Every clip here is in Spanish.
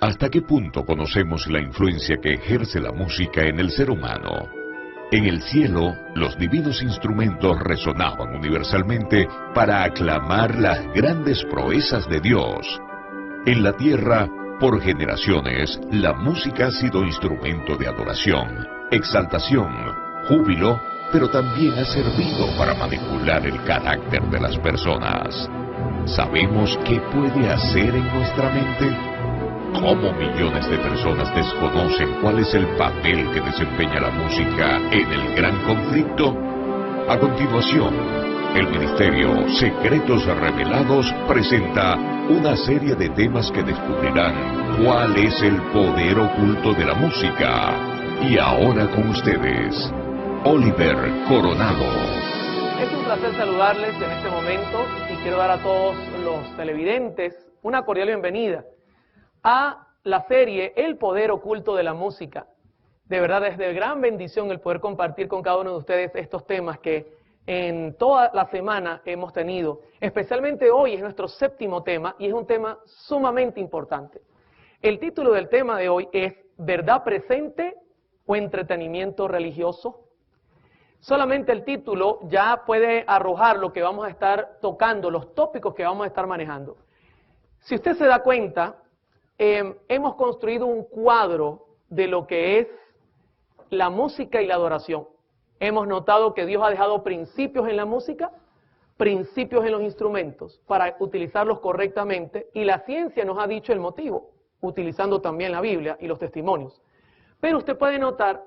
¿Hasta qué punto conocemos la influencia que ejerce la música en el ser humano? En el cielo, los divinos instrumentos resonaban universalmente para aclamar las grandes proezas de Dios. En la tierra, por generaciones, la música ha sido instrumento de adoración, exaltación, júbilo, pero también ha servido para manipular el carácter de las personas. ¿Sabemos qué puede hacer en nuestra mente? ¿Cómo millones de personas desconocen cuál es el papel que desempeña la música en el gran conflicto? A continuación, el Ministerio Secretos Revelados presenta una serie de temas que descubrirán cuál es el poder oculto de la música. Y ahora con ustedes, Oliver Coronado. Es un placer saludarles en este momento y quiero dar a todos los televidentes una cordial bienvenida a la serie El Poder Oculto de la Música. De verdad es de gran bendición el poder compartir con cada uno de ustedes estos temas que en toda la semana hemos tenido. Especialmente hoy es nuestro séptimo tema y es un tema sumamente importante. El título del tema de hoy es ¿verdad presente o entretenimiento religioso? Solamente el título ya puede arrojar lo que vamos a estar tocando, los tópicos que vamos a estar manejando. Si usted se da cuenta, hemos construido un cuadro de lo que es la música y la adoración. Hemos notado que Dios ha dejado principios en la música, principios en los instrumentos, para utilizarlos correctamente, y la ciencia nos ha dicho el motivo, utilizando también la Biblia y los testimonios. Pero usted puede notar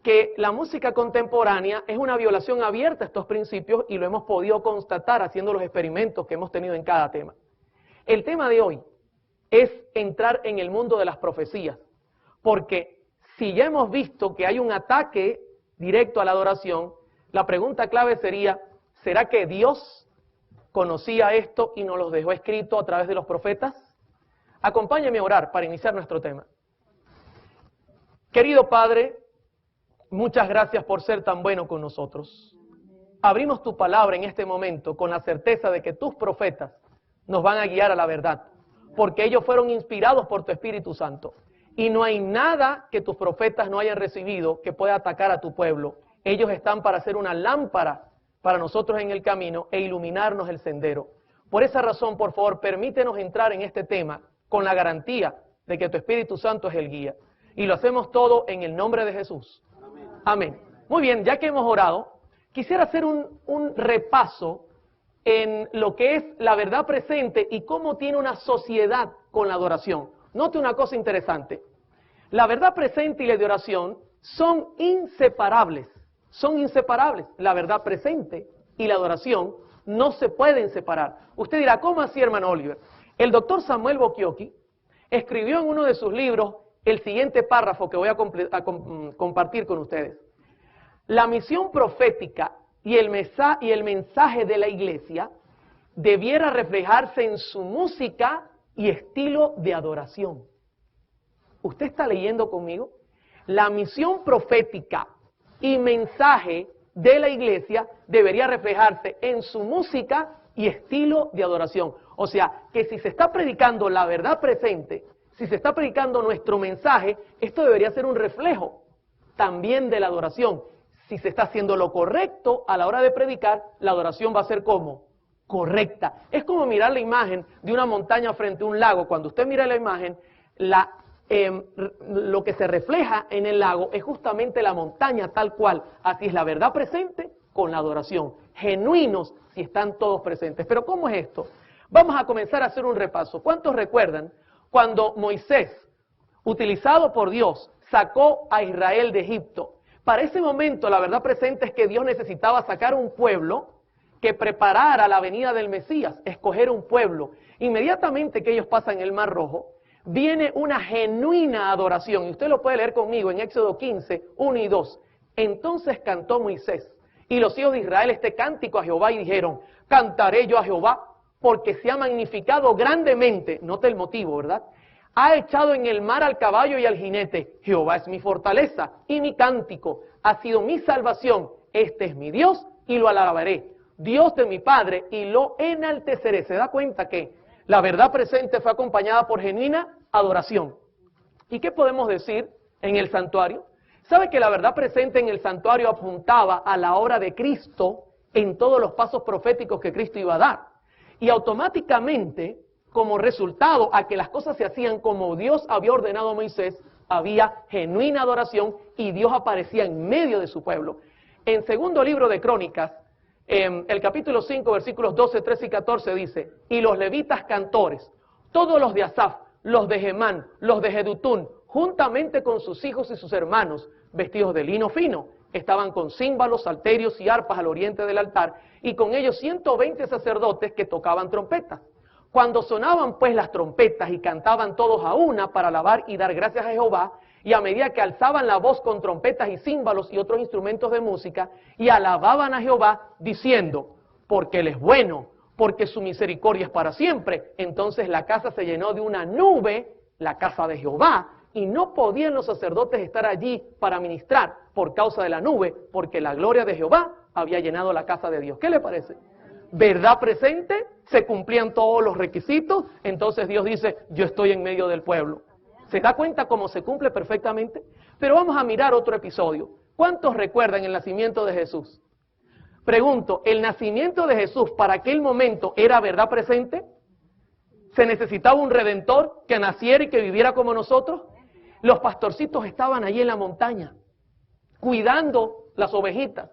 que la música contemporánea es una violación abierta a estos principios y lo hemos podido constatar haciendo los experimentos que hemos tenido en cada tema. El tema de hoy es entrar en el mundo de las profecías, porque si ya hemos visto que hay un ataque directo a la adoración, la pregunta clave sería, ¿será que Dios conocía esto y nos lo dejó escrito a través de los profetas? Acompáñeme a orar para iniciar nuestro tema. Querido Padre, muchas gracias por ser tan bueno con nosotros. Abrimos tu palabra en este momento con la certeza de que tus profetas nos van a guiar a la verdad, porque ellos fueron inspirados por tu Espíritu Santo. Y no hay nada que tus profetas no hayan recibido que pueda atacar a tu pueblo. Ellos están para ser una lámpara para nosotros en el camino e iluminarnos el sendero. Por esa razón, por favor, permítenos entrar en este tema con la garantía de que tu Espíritu Santo es el guía. Y lo hacemos todo en el nombre de Jesús. Amén. Muy bien, ya que hemos orado, quisiera hacer un repaso en lo que es la verdad presente y cómo tiene una sociedad con la adoración. Note una cosa interesante. La verdad presente y la adoración son inseparables. Son inseparables. La verdad presente y la adoración no se pueden separar. Usted dirá, ¿cómo así, hermano Oliver? El doctor Samuel Bocchiocchi escribió en uno de sus libros el siguiente párrafo que voy a compartir con ustedes. La misión profética y el mensaje de la iglesia debiera reflejarse en su música y estilo de adoración. ¿Usted está leyendo conmigo? La misión profética y mensaje de la iglesia debería reflejarse en su música y estilo de adoración. O sea, que si se está predicando la verdad presente, si se está predicando nuestro mensaje, esto debería ser un reflejo también de la adoración. Si se está haciendo lo correcto a la hora de predicar, la adoración va a ser ¿cómo? Correcta. Es como mirar la imagen de una montaña frente a un lago. Cuando usted mira la imagen, lo que se refleja en el lago es justamente la montaña tal cual. Así es la verdad presente con la adoración. Genuinos si están todos presentes. Pero ¿cómo es esto? Vamos a comenzar a hacer un repaso. ¿Cuántos recuerdan cuando Moisés, utilizado por Dios, sacó a Israel de Egipto? Para ese momento la verdad presente es que Dios necesitaba sacar un pueblo que preparara la venida del Mesías, escoger un pueblo. Inmediatamente que ellos pasan el Mar Rojo, viene una genuina adoración. Y usted lo puede leer conmigo en Éxodo 15, 1 y 2. Entonces cantó Moisés y los hijos de Israel este cántico a Jehová y dijeron, cantaré yo a Jehová porque se ha magnificado grandemente. Note el motivo, ¿verdad? Ha echado en el mar al caballo y al jinete. Jehová es mi fortaleza y mi cántico. Ha sido mi salvación. Este es mi Dios y lo alabaré. Dios de mi Padre y lo enalteceré. ¿Se da cuenta que la verdad presente fue acompañada por genuina adoración? ¿Y qué podemos decir en el santuario? ¿Sabe que la verdad presente en el santuario apuntaba a la obra de Cristo en todos los pasos proféticos que Cristo iba a dar? Y automáticamente, como resultado a que las cosas se hacían como Dios había ordenado a Moisés, había genuina adoración y Dios aparecía en medio de su pueblo. En segundo libro de Crónicas, el capítulo 5, versículos 12, 13 y 14 dice: y los levitas cantores, todos los de Asaf, los de Gemán, los de Jedutún, juntamente con sus hijos y sus hermanos, vestidos de lino fino, estaban con címbalos, salterios y arpas al oriente del altar, y con ellos 120 sacerdotes que tocaban trompetas. Cuando sonaban pues las trompetas y cantaban todos a una para alabar y dar gracias a Jehová, y a medida que alzaban la voz con trompetas y címbalos y otros instrumentos de música, y alababan a Jehová, diciendo: porque Él es bueno, porque su misericordia es para siempre. Entonces la casa se llenó de una nube, la casa de Jehová, y no podían los sacerdotes estar allí para ministrar por causa de la nube, porque la gloria de Jehová había llenado la casa de Dios. ¿Qué le parece? ¿Verdad presente? Se cumplían todos los requisitos, entonces Dios dice: yo estoy en medio del pueblo. ¿Se da cuenta cómo se cumple perfectamente? Pero vamos a mirar otro episodio. ¿Cuántos recuerdan el nacimiento de Jesús? Pregunto, ¿el nacimiento de Jesús para aquel momento era verdad presente? ¿Se necesitaba un redentor que naciera y que viviera como nosotros? Los pastorcitos estaban allí en la montaña, cuidando las ovejitas.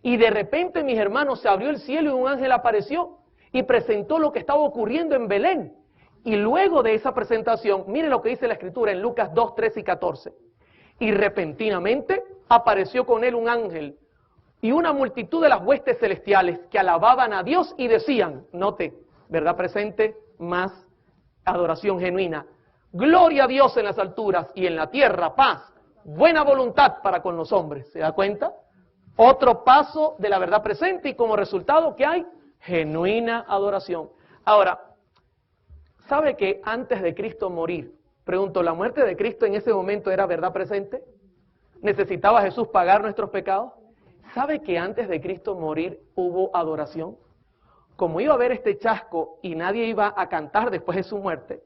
Y de repente, mis hermanos, se abrió el cielo y un ángel apareció y presentó lo que estaba ocurriendo en Belén. Y luego de esa presentación, miren lo que dice la Escritura en Lucas 2, 13 y 14. Y repentinamente apareció con él un ángel y una multitud de las huestes celestiales que alababan a Dios y decían, note, verdad presente, más adoración genuina: gloria a Dios en las alturas y en la tierra paz, buena voluntad para con los hombres. ¿Se da cuenta? Otro paso de la verdad presente, y como resultado, ¿qué hay? Genuina adoración. Ahora, ¿sabe que antes de Cristo morir, pregunto, la muerte de Cristo en ese momento era verdad presente? ¿Necesitaba Jesús pagar nuestros pecados? ¿Sabe que antes de Cristo morir hubo adoración? Como iba a haber este chasco y nadie iba a cantar después de su muerte,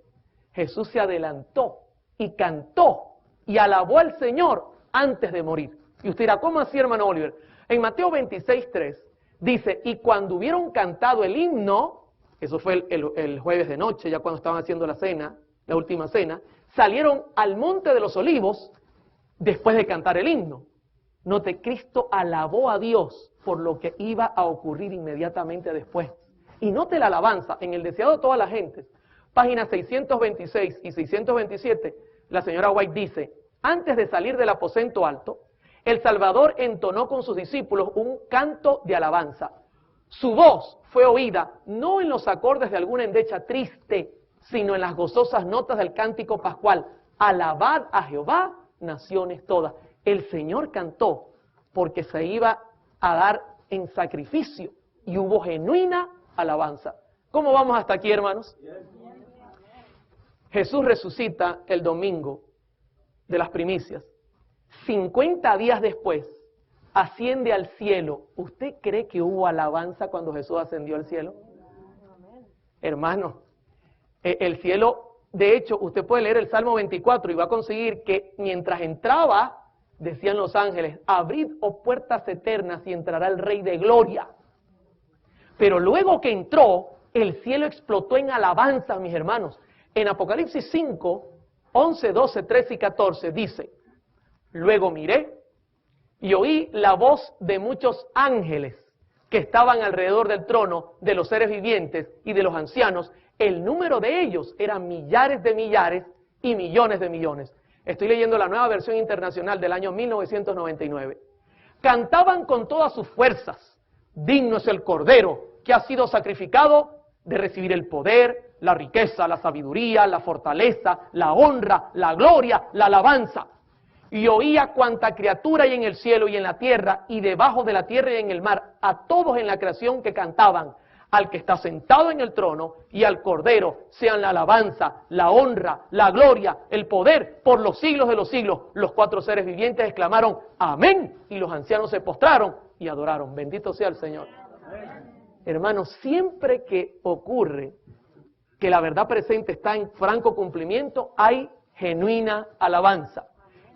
Jesús se adelantó y cantó y alabó al Señor antes de morir. Y usted dirá, ¿cómo así, hermano Oliver? En Mateo 26, 3 dice: y cuando hubieron cantado el himno, eso fue el jueves de noche, ya cuando estaban haciendo la cena, la última cena, salieron al monte de los olivos después de cantar el himno. Note, Cristo alabó a Dios por lo que iba a ocurrir inmediatamente después. Y note la alabanza, en el deseado de todas las gentes, páginas 626 y 627, la señora White dice: antes de salir del aposento alto, el Salvador entonó con sus discípulos un canto de alabanza. Su voz fue oída no en los acordes de alguna endecha triste, sino en las gozosas notas del cántico pascual: alabad a Jehová, naciones todas. El Señor cantó porque se iba a dar en sacrificio y hubo genuina alabanza. ¿Cómo vamos hasta aquí, hermanos? Jesús resucita el domingo de las primicias. 50 días después, asciende al cielo. ¿Usted cree que hubo alabanza cuando Jesús ascendió al cielo? Hermano, el cielo, de hecho, usted puede leer el Salmo 24 y va a conseguir que mientras entraba, decían los ángeles: abrid, oh puertas eternas, y entrará el Rey de Gloria. Pero luego que entró, el cielo explotó en alabanza, mis hermanos. En Apocalipsis 5, 11, 12, 13 y 14 dice: luego miré y oí la voz de muchos ángeles que estaban alrededor del trono, de los seres vivientes y de los ancianos. El número de ellos eran millares de millares y millones de millones. Estoy leyendo la Nueva Versión Internacional del año 1999. Cantaban con todas sus fuerzas: digno es el Cordero que ha sido sacrificado de recibir el poder, la riqueza, la sabiduría, la fortaleza, la honra, la gloria, la alabanza. Y oía cuanta criatura hay en el cielo y en la tierra y debajo de la tierra y en el mar, a todos en la creación que cantaban: al que está sentado en el trono y al Cordero sean la alabanza, la honra, la gloria, el poder por los siglos de los siglos. Los cuatro seres vivientes exclamaron: amén, y los ancianos se postraron y adoraron. Bendito sea el Señor. Hermanos, siempre que ocurre que la verdad presente está en franco cumplimiento, hay genuina alabanza.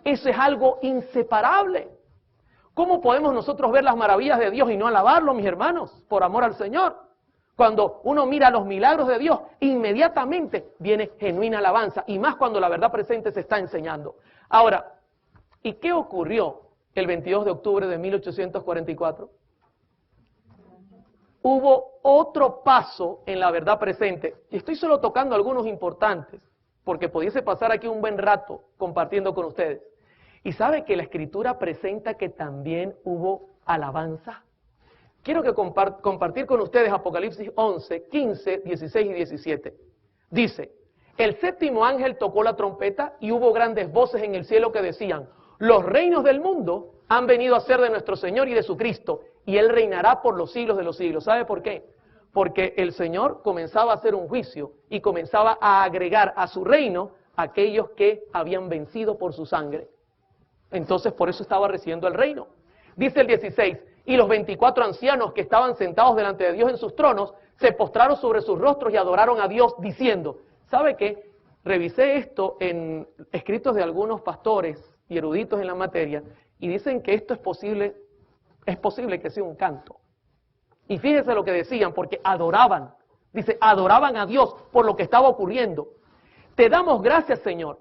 Eso es algo inseparable. ¿Cómo podemos nosotros ver las maravillas de Dios y no alabarlo, mis hermanos, por amor al Señor? Cuando uno mira los milagros de Dios, inmediatamente viene genuina alabanza, y más cuando la verdad presente se está enseñando. Ahora, ¿y qué ocurrió el 22 de octubre de 1844? Hubo otro paso en la verdad presente, y estoy solo tocando algunos importantes, porque pudiese pasar aquí un buen rato compartiendo con ustedes. Y sabe que la Escritura presenta que también hubo alabanza. Quiero que compartir con ustedes Apocalipsis 11, 15, 16 y 17. Dice, el séptimo ángel tocó la trompeta y hubo grandes voces en el cielo que decían, los reinos del mundo han venido a ser de nuestro Señor y de su Cristo, y Él reinará por los siglos de los siglos. ¿Sabe por qué? Porque el Señor comenzaba a hacer un juicio y comenzaba a agregar a su reino a aquellos que habían vencido por su sangre. Entonces por eso estaba recibiendo el reino. Dice el 16, y los 24 ancianos que estaban sentados delante de Dios en sus tronos, se postraron sobre sus rostros y adoraron a Dios diciendo, ¿sabe qué? Revisé esto en escritos de algunos pastores y eruditos en la materia, y dicen que esto es posible que sea un canto. Y fíjese lo que decían, porque adoraban, dice, adoraban a Dios por lo que estaba ocurriendo. Te damos gracias, Señor,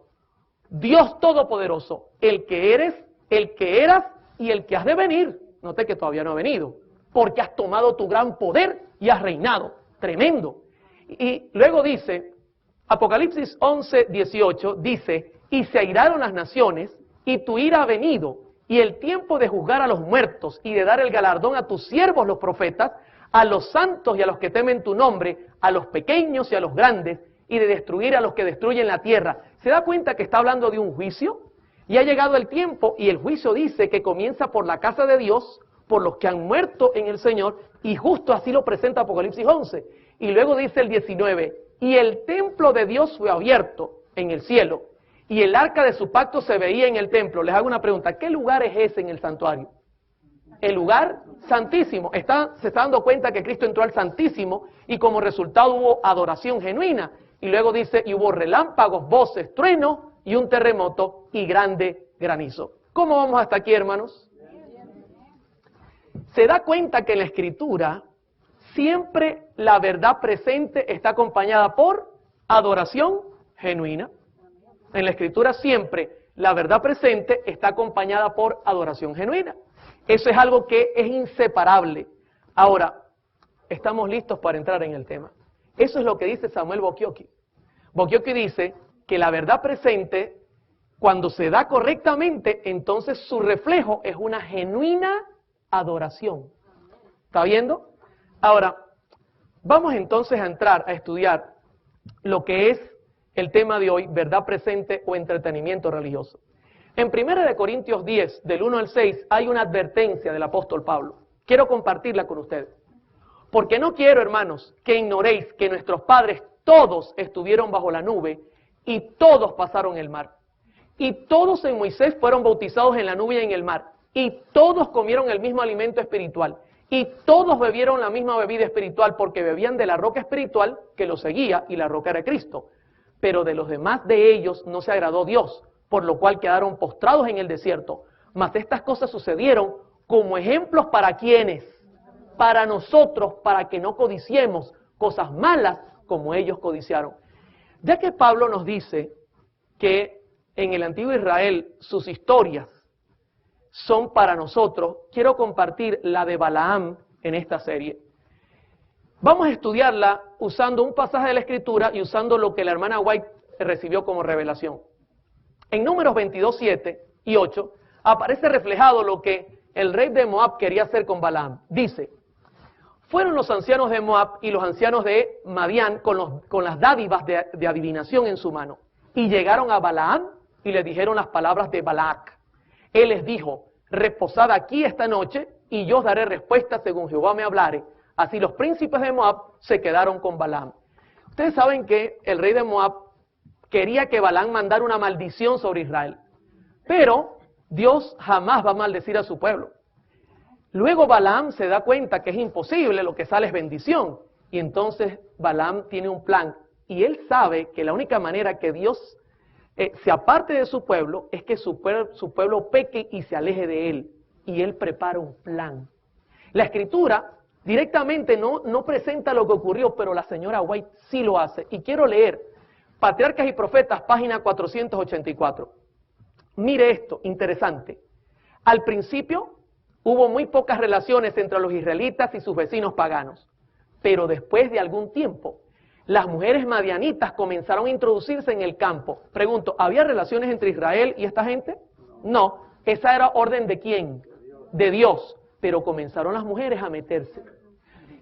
Dios Todopoderoso, el que eres, el que eras y el que has de venir. Note que todavía no ha venido, porque has tomado tu gran poder y has reinado. Tremendo. Y luego dice, Apocalipsis 11, 18, dice, y se airaron las naciones, y tu ira ha venido, y el tiempo de juzgar a los muertos, y de dar el galardón a tus siervos los profetas, a los santos y a los que temen tu nombre, a los pequeños y a los grandes, y de destruir a los que destruyen la tierra. ¿Se da cuenta que está hablando de un juicio? Y ha llegado el tiempo, y el juicio dice que comienza por la casa de Dios, por los que han muerto en el Señor, y justo así lo presenta Apocalipsis 11. Y luego dice el 19, y el templo de Dios fue abierto en el cielo, y el arca de su pacto se veía en el templo. Les hago una pregunta, ¿qué lugar es ese en el santuario? El lugar santísimo. Se está dando cuenta que Cristo entró al santísimo, y como resultado hubo adoración genuina. Y luego dice, y hubo relámpagos, voces, truenos, y un terremoto y grande granizo. ¿Cómo vamos hasta aquí, hermanos? Se da cuenta que en la Escritura siempre la verdad presente está acompañada por adoración genuina. En la Escritura siempre la verdad presente está acompañada por adoración genuina. Eso es algo que es inseparable. Ahora, estamos listos para entrar en el tema. Eso es lo que dice Samuel Bokioki. Bokioki dice que la verdad presente, cuando se da correctamente, entonces su reflejo es una genuina adoración. ¿Está viendo? Ahora, vamos entonces a entrar a estudiar lo que es el tema de hoy, verdad presente o entretenimiento religioso. En 1 Corintios 10, del 1 al 6, hay una advertencia del apóstol Pablo. Quiero compartirla con ustedes. Porque no quiero, hermanos, que ignoréis que nuestros padres todos estuvieron bajo la nube y todos pasaron el mar. Y todos en Moisés fueron bautizados en la nube y en el mar. Y todos comieron el mismo alimento espiritual. Y todos bebieron la misma bebida espiritual porque bebían de la roca espiritual que los seguía, y la roca era Cristo. Pero de los demás de ellos no se agradó Dios, por lo cual quedaron postrados en el desierto. Mas estas cosas sucedieron como ejemplos para quienes, para nosotros, para que no codiciemos cosas malas como ellos codiciaron. Ya que Pablo nos dice que en el antiguo Israel sus historias son para nosotros, quiero compartir la de Balaam en esta serie. Vamos a estudiarla usando un pasaje de la Escritura y usando lo que la hermana White recibió como revelación. En Números 22, 7 y 8 aparece reflejado lo que el rey de Moab quería hacer con Balaam. Dice, fueron los ancianos de Moab y los ancianos de Madián con las dádivas de adivinación en su mano. Y llegaron a Balaam y le dijeron las palabras de Balac. Él les dijo, reposad aquí esta noche y yo os daré respuesta según Jehová me hablare. Así los príncipes de Moab se quedaron con Balaam. Ustedes saben que el rey de Moab quería que Balaam mandara una maldición sobre Israel. Pero Dios jamás va a maldecir a su pueblo. Luego Balaam se da cuenta que es imposible, lo que sale es bendición. Y entonces Balaam tiene un plan. Y él sabe que la única manera que Dios se aparte de su pueblo, es que su pueblo peque y se aleje de él. Y él prepara un plan. La Escritura directamente no presenta lo que ocurrió, pero la señora White sí lo hace. Y quiero leer Patriarcas y Profetas, página 484. Mire esto, interesante. Al principio hubo muy pocas relaciones entre los israelitas y sus vecinos paganos. Pero después de algún tiempo, las mujeres madianitas comenzaron a introducirse en el campo. Pregunto, ¿había relaciones entre Israel y esta gente? No. ¿Esa era orden de quién? De Dios. Pero comenzaron las mujeres a meterse.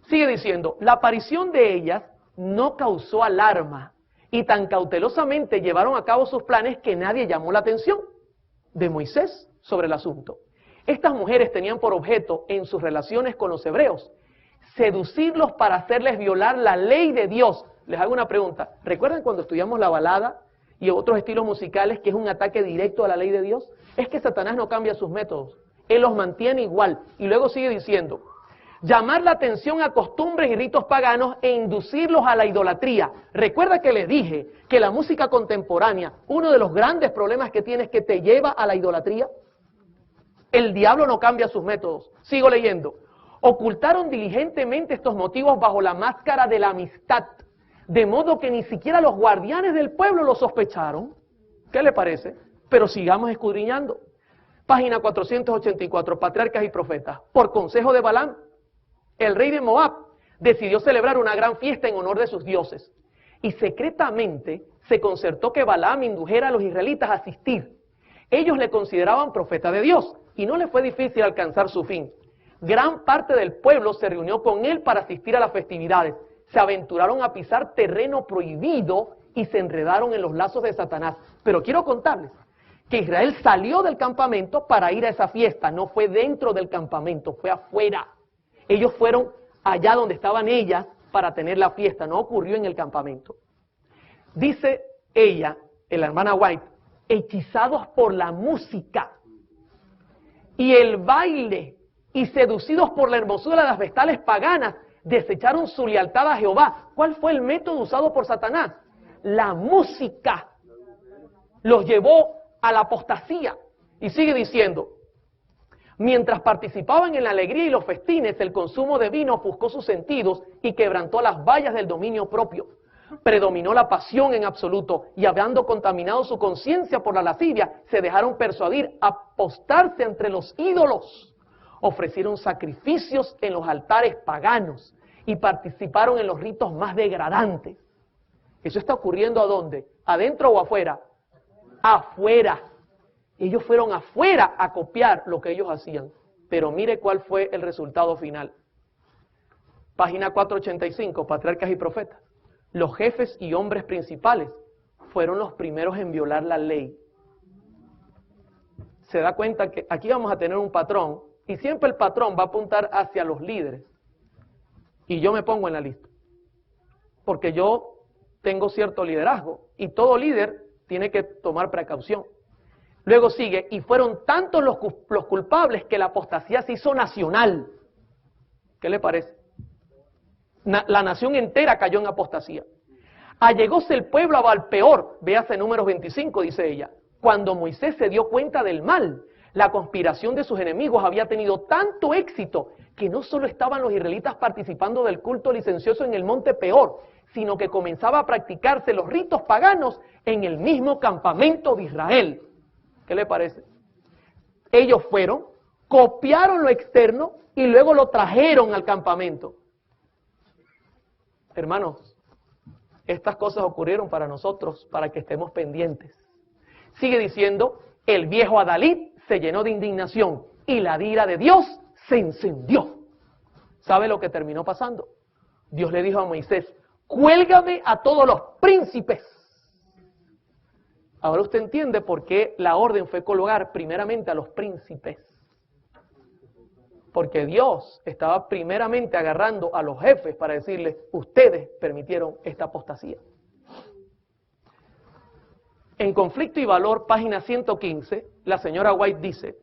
Sigue diciendo, la aparición de ellas no causó alarma y tan cautelosamente llevaron a cabo sus planes que nadie llamó la atención de Moisés sobre el asunto. Estas mujeres tenían por objeto en sus relaciones con los hebreos seducirlos para hacerles violar la ley de Dios. Les hago una pregunta. ¿Recuerdan cuando estudiamos la balada y otros estilos musicales que es un ataque directo a la ley de Dios? Es que Satanás no cambia sus métodos. Él los mantiene igual. Y luego sigue diciendo, llamar la atención a costumbres y ritos paganos e inducirlos a la idolatría. Recuerda que les dije que la música contemporánea, uno de los grandes problemas que tiene es que te lleva a la idolatría. El diablo no cambia sus métodos. Sigo leyendo. Ocultaron diligentemente estos motivos bajo la máscara de la amistad, de modo que ni siquiera los guardianes del pueblo lo sospecharon. ¿Qué le parece? Pero sigamos escudriñando. Página 484, Patriarcas y Profetas. Por consejo de Balaam, el rey de Moab decidió celebrar una gran fiesta en honor de sus dioses. Y secretamente se concertó que Balaam indujera a los israelitas a asistir. Ellos le consideraban profeta de Dios y no le fue difícil alcanzar su fin. Gran parte del pueblo se reunió con él para asistir a las festividades. Se aventuraron a pisar terreno prohibido y se enredaron en los lazos de Satanás. Pero quiero contarles que Israel salió del campamento para ir a esa fiesta. No fue dentro del campamento, fue afuera. Ellos fueron allá donde estaban ellas para tener la fiesta. No ocurrió en el campamento. Dice ella, la hermana White, hechizados por la música y el baile y seducidos por la hermosura de las vestales paganas, desecharon su lealtad a Jehová. ¿Cuál fue el método usado por Satanás? La música. Los llevó a la apostasía. Y sigue diciendo, mientras participaban en la alegría y los festines, el consumo de vino ofuscó sus sentidos y quebrantó las vallas del dominio propio. Predominó la pasión en absoluto y habiendo contaminado su conciencia por la lascivia, se dejaron persuadir a apostarse entre los ídolos. Ofrecieron sacrificios en los altares paganos y participaron en los ritos más degradantes. ¿Eso está ocurriendo a dónde? ¿Adentro o afuera? Afuera. Ellos fueron afuera a copiar lo que ellos hacían. Pero mire cuál fue el resultado final. Página 485, Patriarcas y Profetas. Los jefes y hombres principales fueron los primeros en violar la ley. Se da cuenta que aquí vamos a tener un patrón. Y siempre el patrón va a apuntar hacia los líderes. Y yo me pongo en la lista. Porque yo tengo cierto liderazgo. Y todo líder tiene que tomar precaución. Luego sigue, y fueron tantos los culpables que la apostasía se hizo nacional. ¿Qué le parece? La nación entera cayó en apostasía. Allegóse el pueblo a Balpeor, véase Números 25, dice ella, cuando Moisés se dio cuenta del mal. La conspiración de sus enemigos había tenido tanto éxito que no solo estaban los israelitas participando del culto licencioso en el monte Peor, sino que comenzaba a practicarse los ritos paganos en el mismo campamento de Israel. ¿Qué le parece? Ellos fueron, copiaron lo externo y luego lo trajeron al campamento. Hermanos, estas cosas ocurrieron para nosotros, para que estemos pendientes. Sigue diciendo, el viejo Adalid se llenó de indignación y la ira de Dios se encendió. ¿Sabe lo que terminó pasando? Dios le dijo a Moisés, cuélgame a todos los príncipes. Ahora usted entiende por qué la orden fue colgar primeramente a los príncipes. Porque Dios estaba primeramente agarrando a los jefes para decirles, ustedes permitieron esta apostasía. En Conflicto y Valor, página 115, la señora White dice,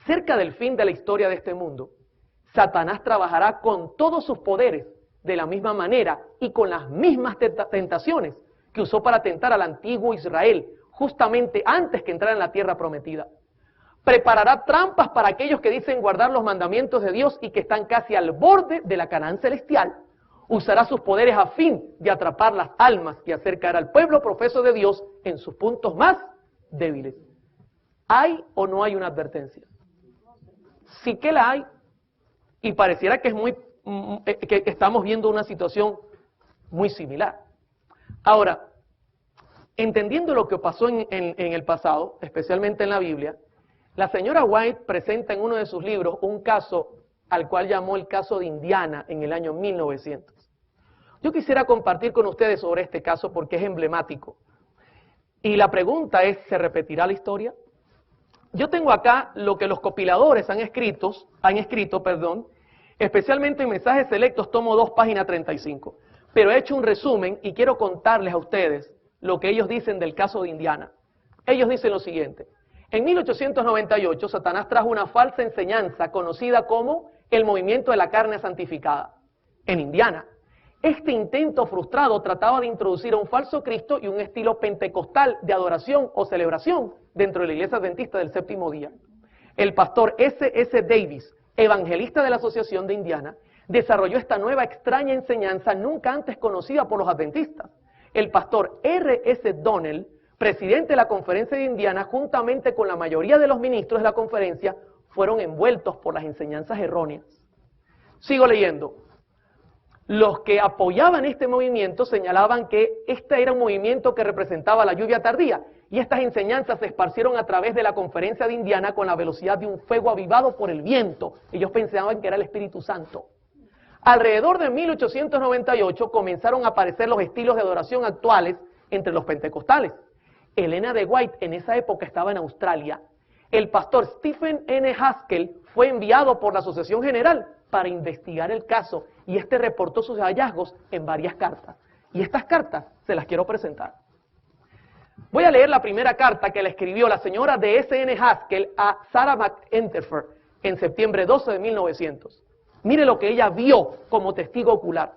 cerca del fin de la historia de este mundo, Satanás trabajará con todos sus poderes de la misma manera y con las mismas tentaciones que usó para atentar al antiguo Israel, justamente antes que entrara en la tierra prometida. Preparará trampas para aquellos que dicen guardar los mandamientos de Dios y que están casi al borde de la Canaán celestial. Usará sus poderes a fin de atrapar las almas y hacer caer al pueblo profeso de Dios en sus puntos más débiles. ¿Hay o no hay una advertencia? Sí que la hay, y pareciera que que estamos viendo una situación muy similar. Ahora, entendiendo lo que pasó en el pasado, especialmente en la Biblia, la señora White presenta en uno de sus libros un caso al cual llamó el caso de Indiana en el año 1900. Yo quisiera compartir con ustedes sobre este caso porque es emblemático. Y la pregunta es, ¿se repetirá la historia? Yo tengo acá lo que los compiladores han escrito, especialmente en Mensajes Selectos, tomo 2, página 35. Pero he hecho un resumen y quiero contarles a ustedes lo que ellos dicen del caso de Indiana. Ellos dicen lo siguiente: en 1898, Satanás trajo una falsa enseñanza conocida como el movimiento de la carne santificada en Indiana. Este intento frustrado trataba de introducir a un falso Cristo y un estilo pentecostal de adoración o celebración dentro de la iglesia adventista del séptimo día. El pastor S.S. Davis, evangelista de la Asociación de Indiana, desarrolló esta nueva extraña enseñanza nunca antes conocida por los adventistas. El pastor R.S. Donnell, presidente de la Conferencia de Indiana, juntamente con la mayoría de los ministros de la conferencia, fueron envueltos por las enseñanzas erróneas. Sigo leyendo. Los que apoyaban este movimiento señalaban que este era un movimiento que representaba la lluvia tardía, y estas enseñanzas se esparcieron a través de la Conferencia de Indiana con la velocidad de un fuego avivado por el viento. Ellos pensaban que era el Espíritu Santo. Alrededor de 1898 comenzaron a aparecer los estilos de adoración actuales entre los pentecostales. Elena de White en esa época estaba en Australia. El pastor Stephen N. Haskell fue enviado por la Asociación General para investigar el caso, y este reportó sus hallazgos en varias cartas. Y estas cartas se las quiero presentar. Voy a leer la primera carta que le escribió la señora de S.N. Haskell a Sarah McEnteffer en septiembre 12 de 1900. Mire lo que ella vio como testigo ocular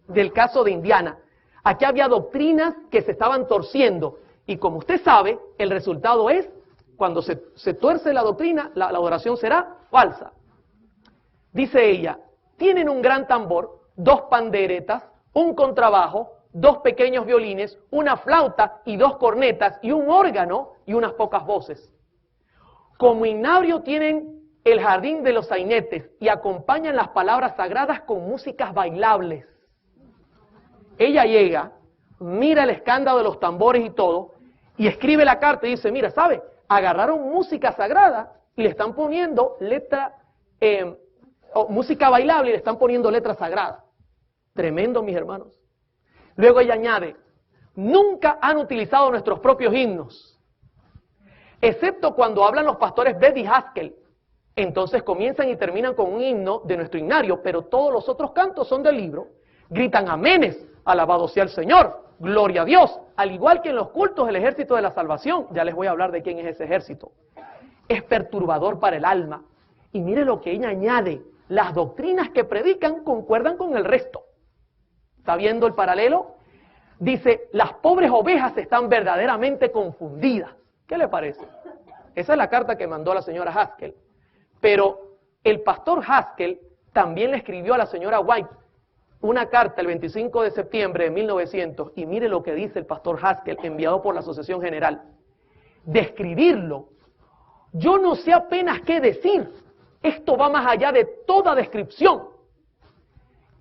del caso de Indiana. Aquí había doctrinas que se estaban torciendo, y como usted sabe, el resultado es, cuando se tuerce la doctrina, la adoración será falsa. Dice ella: tienen un gran tambor, 2 panderetas, un contrabajo, 2 pequeños violines, una flauta y 2 cornetas, y un órgano y unas pocas voces. Como himnario tienen el jardín de los sainetes y acompañan las palabras sagradas con músicas bailables. Ella llega, mira el escándalo de los tambores y todo, y escribe la carta y dice: mira, ¿sabe? Agarraron música sagrada y le están poniendo música bailable y le están poniendo letra sagrada. Tremendo, mis hermanos. Luego ella añade: nunca han utilizado nuestros propios himnos, excepto cuando hablan los pastores Beth y Haskell. Entonces comienzan y terminan con un himno de nuestro himnario, pero todos los otros cantos son del libro. Gritan aménes, alabado sea el Señor, gloria a Dios, al igual que en los cultos del ejército de la salvación. Ya les voy a hablar de quién es ese ejército. Es perturbador para el alma. Y mire lo que ella añade: las doctrinas que predican concuerdan con el resto. ¿Está viendo el paralelo? Dice: las pobres ovejas están verdaderamente confundidas. ¿Qué le parece? Esa es la carta que mandó la señora Haskell. Pero el pastor Haskell también le escribió a la señora White una carta el 25 de septiembre de 1900, y mire lo que dice el pastor Haskell, enviado por la Asociación General. Describirlo, yo no sé apenas qué decir. Esto va más allá de toda descripción.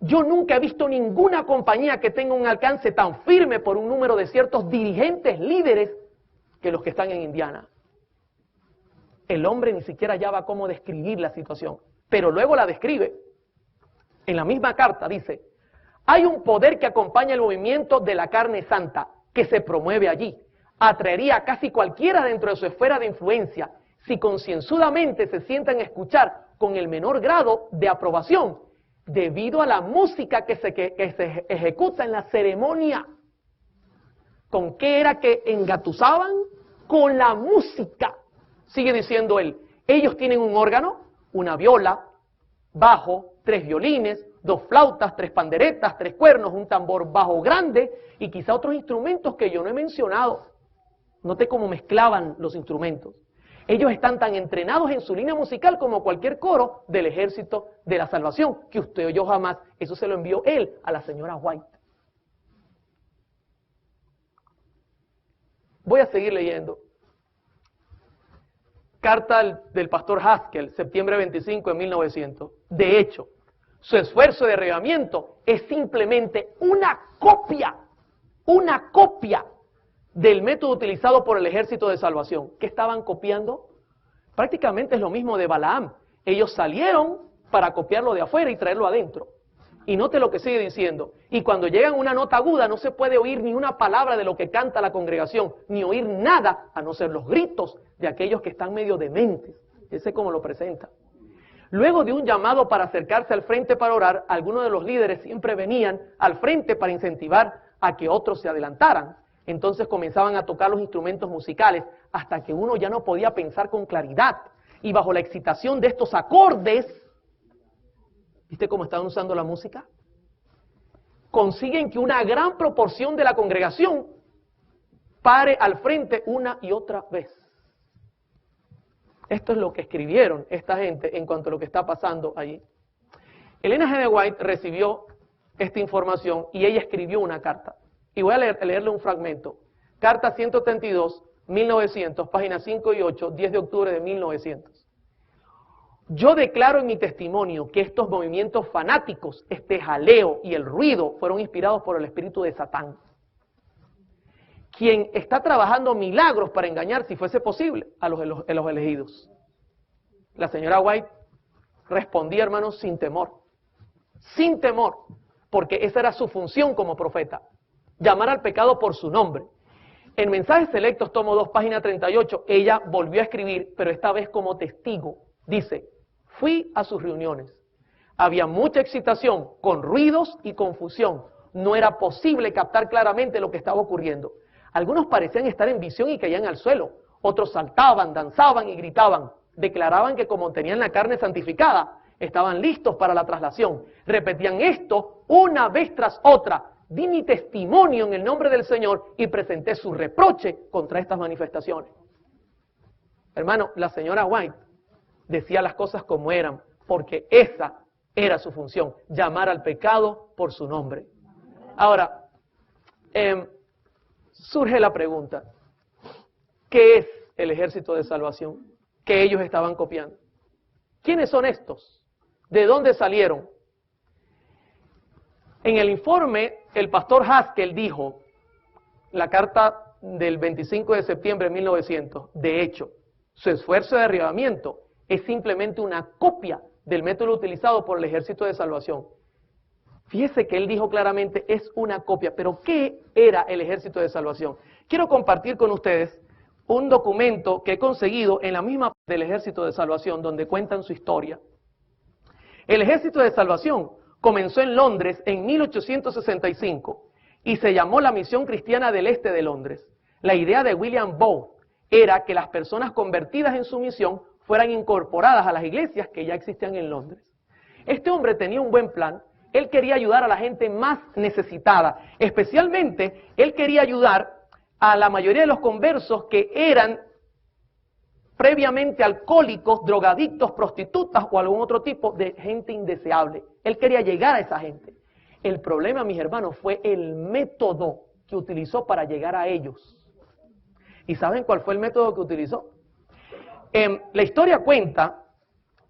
Yo nunca he visto ninguna compañía que tenga un alcance tan firme por un número de ciertos dirigentes líderes que los que están en Indiana. El hombre ni siquiera hallaba cómo describir la situación, pero luego la describe. En la misma carta dice: hay un poder que acompaña el movimiento de la carne santa que se promueve allí. Atraería a casi cualquiera dentro de su esfera de influencia si concienzudamente se sientan a escuchar con el menor grado de aprobación, debido a la música que se ejecuta en la ceremonia. ¿Con qué era que engatusaban? Con la música. Sigue diciendo él: ellos tienen un órgano, una viola, bajo, 3 violines, 2 flautas, 3 panderetas, 3 cuernos, un tambor bajo grande y quizá otros instrumentos que yo no he mencionado. Note cómo mezclaban los instrumentos. Ellos están tan entrenados en su línea musical como cualquier coro del Ejército de la Salvación, que usted o yo jamás. Eso se lo envió él a la señora White. Voy a seguir leyendo. Carta del pastor Haskell, septiembre 25 de 1900. De hecho, su esfuerzo de arreglamiento es simplemente una copia del método utilizado por el Ejército de Salvación. ¿Qué estaban copiando? Prácticamente es lo mismo de Balaam. Ellos salieron para copiarlo de afuera y traerlo adentro. Y note lo que sigue diciendo. Y cuando llegan a una nota aguda no se puede oír ni una palabra de lo que canta la congregación, ni oír nada, a no ser los gritos de aquellos que están medio dementes. Ese es como lo presenta. Luego de un llamado para acercarse al frente para orar, algunos de los líderes siempre venían al frente para incentivar a que otros se adelantaran. Entonces comenzaban a tocar los instrumentos musicales hasta que uno ya no podía pensar con claridad. Y bajo la excitación de estos acordes, ¿viste cómo estaban usando la música? Consiguen que una gran proporción de la congregación pare al frente una y otra vez. Esto es lo que escribieron esta gente en cuanto a lo que está pasando allí. Elena G. de White recibió esta información y ella escribió una carta. Y voy a leerle un fragmento. Carta 132, 1900, páginas 5 y 8, 10 de octubre de 1900. Yo declaro en mi testimonio que estos movimientos fanáticos, este jaleo y el ruido fueron inspirados por el espíritu de Satán, quien está trabajando milagros para engañar, si fuese posible, a los elegidos. La señora White respondía, hermanos, sin temor, porque esa era su función como profeta, llamar al pecado por su nombre. En Mensajes Selectos, tomo 2, página 38, ella volvió a escribir, pero esta vez como testigo. Dice, fui a sus reuniones. Había mucha excitación, con ruidos y confusión. No era posible captar claramente lo que estaba ocurriendo. Algunos parecían estar en visión y caían al suelo. Otros saltaban, danzaban y gritaban. Declaraban que como tenían la carne santificada, estaban listos para la traslación. Repetían esto una vez tras otra. Di mi testimonio en el nombre del Señor y presenté su reproche contra estas manifestaciones. Hermano, la señora White decía las cosas como eran, porque esa era su función, llamar al pecado por su nombre. Ahora, surge la pregunta, ¿qué es el Ejército de Salvación que ellos estaban copiando? ¿Quiénes son estos? ¿De dónde salieron? En el informe, el pastor Haskell dijo, la carta del 25 de septiembre de 1900, de hecho, su esfuerzo de arreglamiento es simplemente una copia del método utilizado por el Ejército de Salvación. Fíjese que él dijo claramente, es una copia. Pero ¿qué era el Ejército de Salvación? Quiero compartir con ustedes un documento que he conseguido en la misma del Ejército de Salvación, donde cuentan su historia. El Ejército de Salvación comenzó en Londres en 1865 y se llamó la Misión Cristiana del Este de Londres. La idea de William Booth era que las personas convertidas en su misión fueran incorporadas a las iglesias que ya existían en Londres. Este hombre tenía un buen plan. Él quería ayudar a la gente más necesitada. Especialmente, él quería ayudar a la mayoría de los conversos que eran previamente alcohólicos, drogadictos, prostitutas o algún otro tipo de gente indeseable. Él quería llegar a esa gente. El problema, mis hermanos, fue el método que utilizó para llegar a ellos. ¿Y saben cuál fue el método que utilizó? La historia cuenta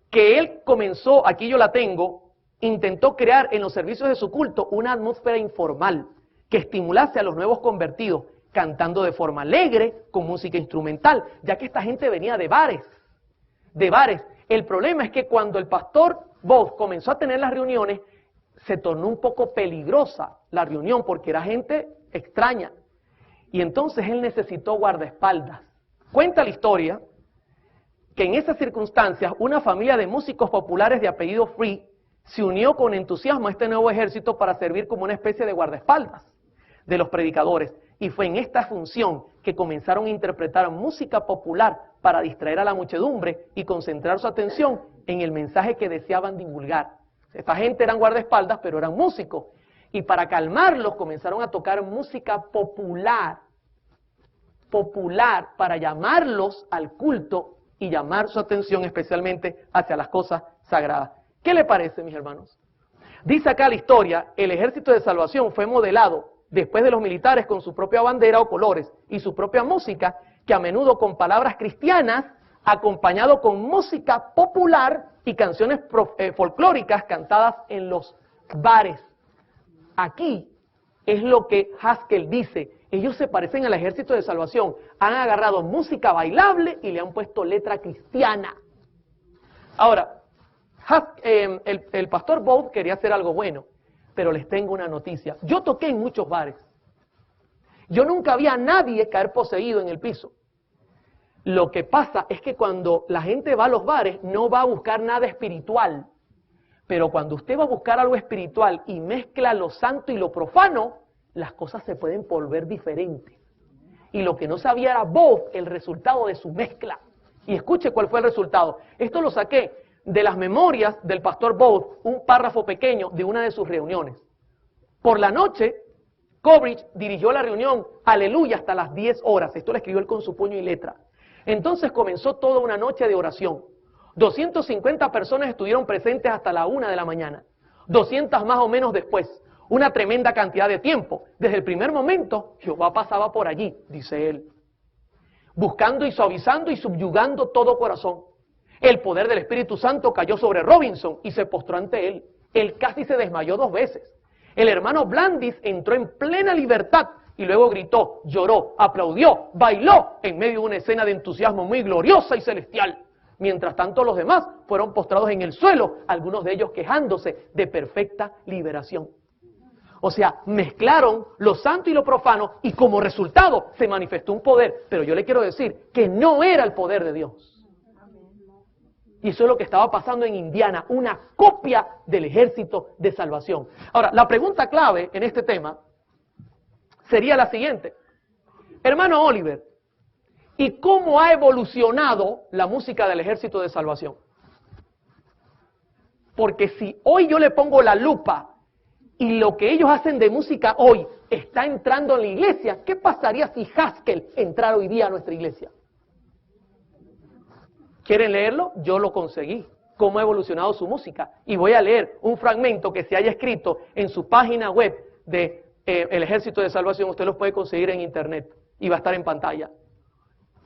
que él comenzó, aquí yo la tengo, intentó crear en los servicios de su culto una atmósfera informal que estimulase a los nuevos convertidos, cantando de forma alegre, con música instrumental, ya que esta gente venía de bares. El problema es que cuando el pastor Booth comenzó a tener las reuniones, se tornó un poco peligrosa la reunión porque era gente extraña. Y entonces él necesitó guardaespaldas. Cuenta la historia que en esas circunstancias una familia de músicos populares de apellido Free se unió con entusiasmo a este nuevo ejército para servir como una especie de guardaespaldas de los predicadores. Y fue en esta función que comenzaron a interpretar música popular para distraer a la muchedumbre y concentrar su atención en el mensaje que deseaban divulgar. Esta gente eran guardaespaldas, pero eran músicos. Y para calmarlos comenzaron a tocar música popular, para llamarlos al culto y llamar su atención especialmente hacia las cosas sagradas. ¿Qué le parece, mis hermanos? Dice acá la historia, el Ejército de Salvación fue modelado después de los militares con su propia bandera o colores y su propia música, que a menudo con palabras cristianas, acompañado con música popular y canciones folclóricas cantadas en los bares. Aquí es lo que Haskell dice, ellos se parecen al Ejército de Salvación, han agarrado música bailable y le han puesto letra cristiana. Ahora, el pastor Bob quería hacer algo bueno, pero les tengo una noticia. Yo toqué en muchos bares. Yo nunca vi a nadie caer poseído en el piso. Lo que pasa es que cuando la gente va a los bares no va a buscar nada espiritual. Pero cuando usted va a buscar algo espiritual y mezcla lo santo y lo profano, las cosas se pueden volver diferentes. Y lo que no sabía era Bob, el resultado de su mezcla. Y escuche cuál fue el resultado. Esto lo saqué de las memorias del pastor Bob, un párrafo pequeño de una de sus reuniones. Por la noche, Coverage dirigió la reunión, aleluya, hasta las 10 horas. Esto lo escribió él con su puño y letra. Entonces comenzó toda una noche de oración. 250 personas estuvieron presentes hasta la 1 de la mañana. 200 más o menos después. Una tremenda cantidad de tiempo. Desde el primer momento, Jehová pasaba por allí, dice él, buscando y suavizando y subyugando todo corazón. El poder del Espíritu Santo cayó sobre Robinson y se postró ante él. Él casi se desmayó 2 veces. El hermano Blandis entró en plena libertad y luego gritó, lloró, aplaudió, bailó en medio de una escena de entusiasmo muy gloriosa y celestial. Mientras tanto los demás fueron postrados en el suelo, algunos de ellos quejándose de perfecta liberación. O sea, mezclaron lo santo y lo profano y como resultado se manifestó un poder. Pero yo le quiero decir que no era el poder de Dios. Y eso es lo que estaba pasando en Indiana, una copia del Ejército de Salvación. Ahora, la pregunta clave en este tema sería la siguiente. Hermano Oliver, ¿y cómo ha evolucionado la música del Ejército de Salvación? Porque si hoy yo le pongo la lupa y lo que ellos hacen de música hoy está entrando en la iglesia, ¿qué pasaría si Haskell entrara hoy día a nuestra iglesia? ¿Quieren leerlo? Yo lo conseguí. ¿Cómo ha evolucionado su música? Y voy a leer un fragmento que se haya escrito en su página web de el Ejército de Salvación. Usted los puede conseguir en internet y va a estar en pantalla.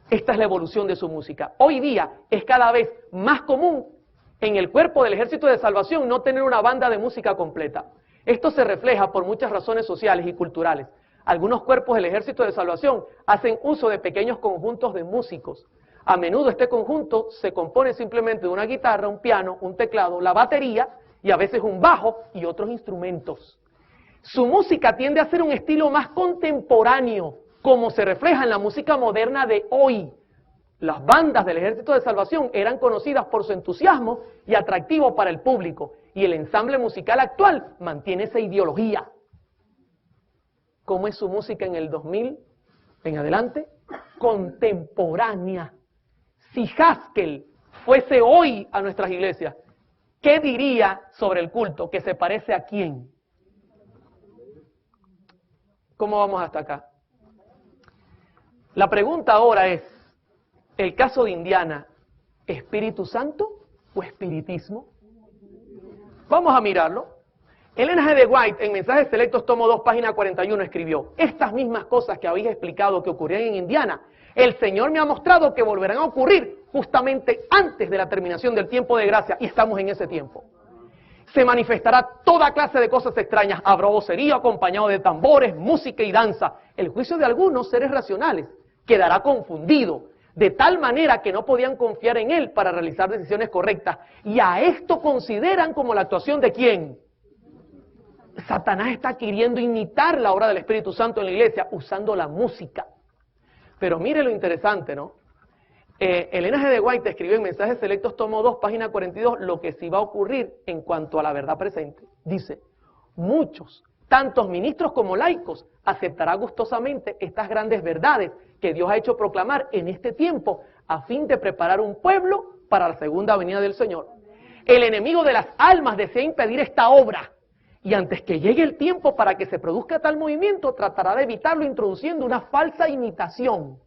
Esta es la evolución de su música. Hoy día es cada vez más común en el cuerpo del Ejército de Salvación no tener una banda de música completa. Esto se refleja por muchas razones sociales y culturales. Algunos cuerpos del Ejército de Salvación hacen uso de pequeños conjuntos de músicos. A menudo este conjunto se compone simplemente de una guitarra, un piano, un teclado, la batería y a veces un bajo y otros instrumentos. Su música tiende a ser un estilo más contemporáneo, como se refleja en la música moderna de hoy. Las bandas del Ejército de Salvación eran conocidas por su entusiasmo y atractivo para el público, y el ensamble musical actual mantiene esa ideología. ¿Cómo es su música en el 2000 en adelante? Contemporánea. Si Haskell fuese hoy a nuestras iglesias, ¿qué diría sobre el culto? ¿Que se parece a quién? ¿Cómo vamos hasta acá? La pregunta ahora es, ¿el caso de Indiana, Espíritu Santo o espiritismo? Vamos a mirarlo. Ellen G. de White, en Mensajes Selectos, tomo 2, página 41, escribió, estas mismas cosas que habéis explicado que ocurrían en Indiana, el Señor me ha mostrado que volverán a ocurrir justamente antes de la terminación del tiempo de gracia, y estamos en ese tiempo. Se manifestará toda clase de cosas extrañas, habrá vocerío acompañado de tambores, música y danza. El juicio de algunos seres racionales quedará confundido, de tal manera que no podían confiar en Él para realizar decisiones correctas. Y a esto consideran como la actuación de ¿quién? Satanás está queriendo imitar la obra del Espíritu Santo en la iglesia usando la música. Pero mire lo interesante, ¿no? Ellen G. de White escribió en Mensajes Selectos, tomo 2, página 42, lo que sí va a ocurrir en cuanto a la verdad presente. Dice, muchos, tantos ministros como laicos, aceptarán gustosamente estas grandes verdades que Dios ha hecho proclamar en este tiempo a fin de preparar un pueblo para la segunda venida del Señor. El enemigo de las almas desea impedir esta obra. Y antes que llegue el tiempo para que se produzca tal movimiento, tratará de evitarlo introduciendo una falsa imitación.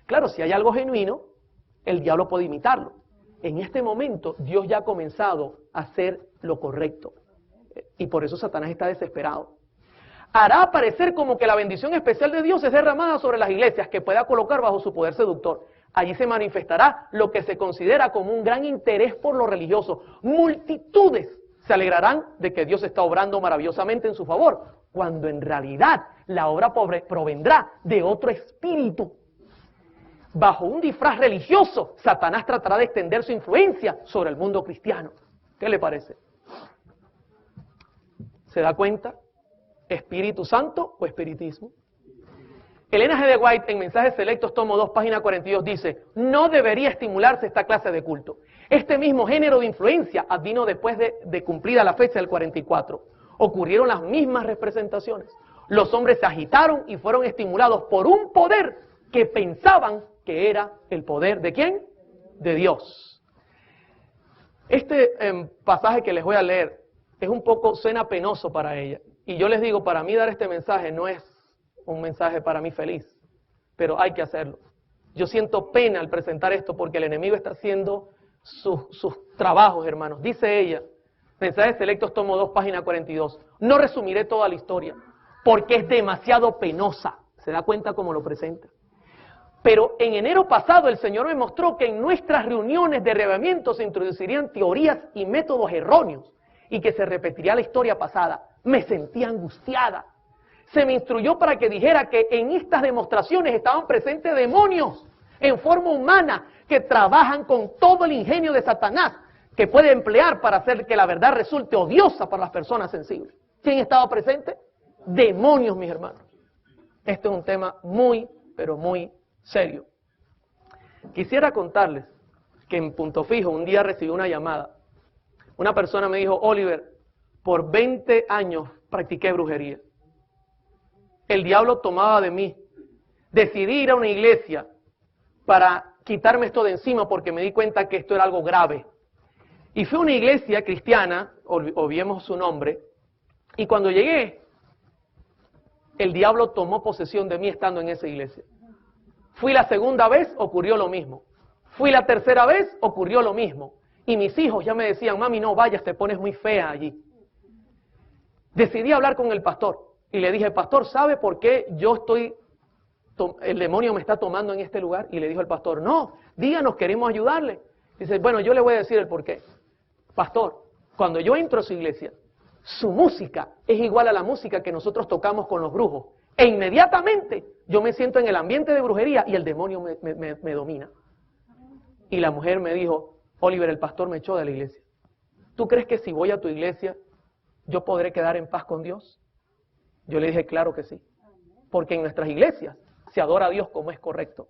Claro, si hay algo genuino, el diablo puede imitarlo. En este momento, Dios ya ha comenzado a hacer lo correcto. Y por eso Satanás está desesperado. Hará parecer como que la bendición especial de Dios es derramada sobre las iglesias que pueda colocar bajo su poder seductor. Allí se manifestará lo que se considera como un gran interés por lo religioso. Multitudes se alegrarán de que Dios está obrando maravillosamente en su favor, cuando en realidad la obra provendrá de otro espíritu. Bajo un disfraz religioso, Satanás tratará de extender su influencia sobre el mundo cristiano. ¿Qué le parece? ¿Se da cuenta? ¿Espíritu Santo o espiritismo? Elena G. de White, en Mensajes Selectos, tomo 2, página 42, dice: no debería estimularse esta clase de culto. Este mismo género de influencia advino después de cumplida la fecha del 44. Ocurrieron las mismas representaciones. Los hombres se agitaron y fueron estimulados por un poder que pensaban que era el poder ¿de quién? De Dios. Este pasaje que les voy a leer es un poco, suena penoso para ella. Y yo les digo, para mí dar este mensaje no es un mensaje para mí feliz, pero hay que hacerlo. Yo siento pena al presentar esto porque el enemigo está haciendo sus trabajos, hermanos. Dice ella, Mensajes Selectos, tomo 2, página 42. No resumiré toda la historia porque es demasiado penosa. ¿Se da cuenta cómo lo presenta? Pero en enero pasado el Señor me mostró que en nuestras reuniones de reavivamiento se introducirían teorías y métodos erróneos y que se repetiría la historia pasada. Me sentía angustiada. Se me instruyó para que dijera que en estas demostraciones estaban presentes demonios en forma humana que trabajan con todo el ingenio de Satanás que puede emplear para hacer que la verdad resulte odiosa para las personas sensibles. ¿Quién estaba presente? Demonios, mis hermanos. Este es un tema muy, pero muy serio. Quisiera contarles que en Punto Fijo un día recibí una llamada. Una persona me dijo: Oliver, por 20 años practiqué brujería. El diablo tomaba de mí. Decidí ir a una iglesia para quitarme esto de encima porque me di cuenta que esto era algo grave. Y fui a una iglesia cristiana, obviemos su nombre, y cuando llegué, el diablo tomó posesión de mí estando en esa iglesia. Fui la segunda vez, ocurrió lo mismo. Fui la tercera vez, ocurrió lo mismo. Y mis hijos ya me decían: mami, no vayas, te pones muy fea allí. Decidí hablar con el pastor y le dije: pastor, ¿sabe por qué el demonio me está tomando en este lugar? Y le dijo el pastor: no, díganos, queremos ayudarle. Dice: bueno, yo le voy a decir el por qué. Pastor, cuando yo entro a su iglesia, su música es igual a la música que nosotros tocamos con los brujos. E inmediatamente yo me siento en el ambiente de brujería y el demonio me domina. Y la mujer me dijo: Oliver, el pastor me echó de la iglesia. ¿Tú crees que si voy a tu iglesia yo podré quedar en paz con Dios? Yo le dije: claro que sí. Porque en nuestras iglesias se adora a Dios como es correcto.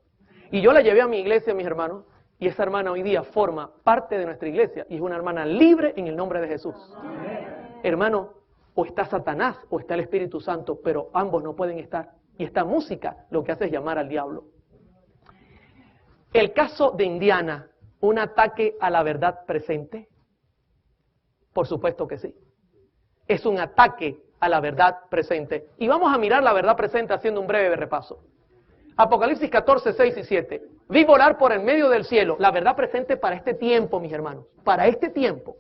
Y yo la llevé a mi iglesia, mis hermanos, y esa hermana hoy día forma parte de nuestra iglesia y es una hermana libre en el nombre de Jesús. Hermano, o está Satanás o está el Espíritu Santo, pero ambos no pueden estar. Y esta música lo que hace es llamar al diablo. El caso de Indiana, ¿un ataque a la verdad presente? Por supuesto que sí. Es un ataque a la verdad presente. Y vamos a mirar la verdad presente haciendo un breve repaso. Apocalipsis 14, 6 y 7. Vi volar por en medio del cielo. La verdad presente para este tiempo, mis hermanos. Para este tiempo.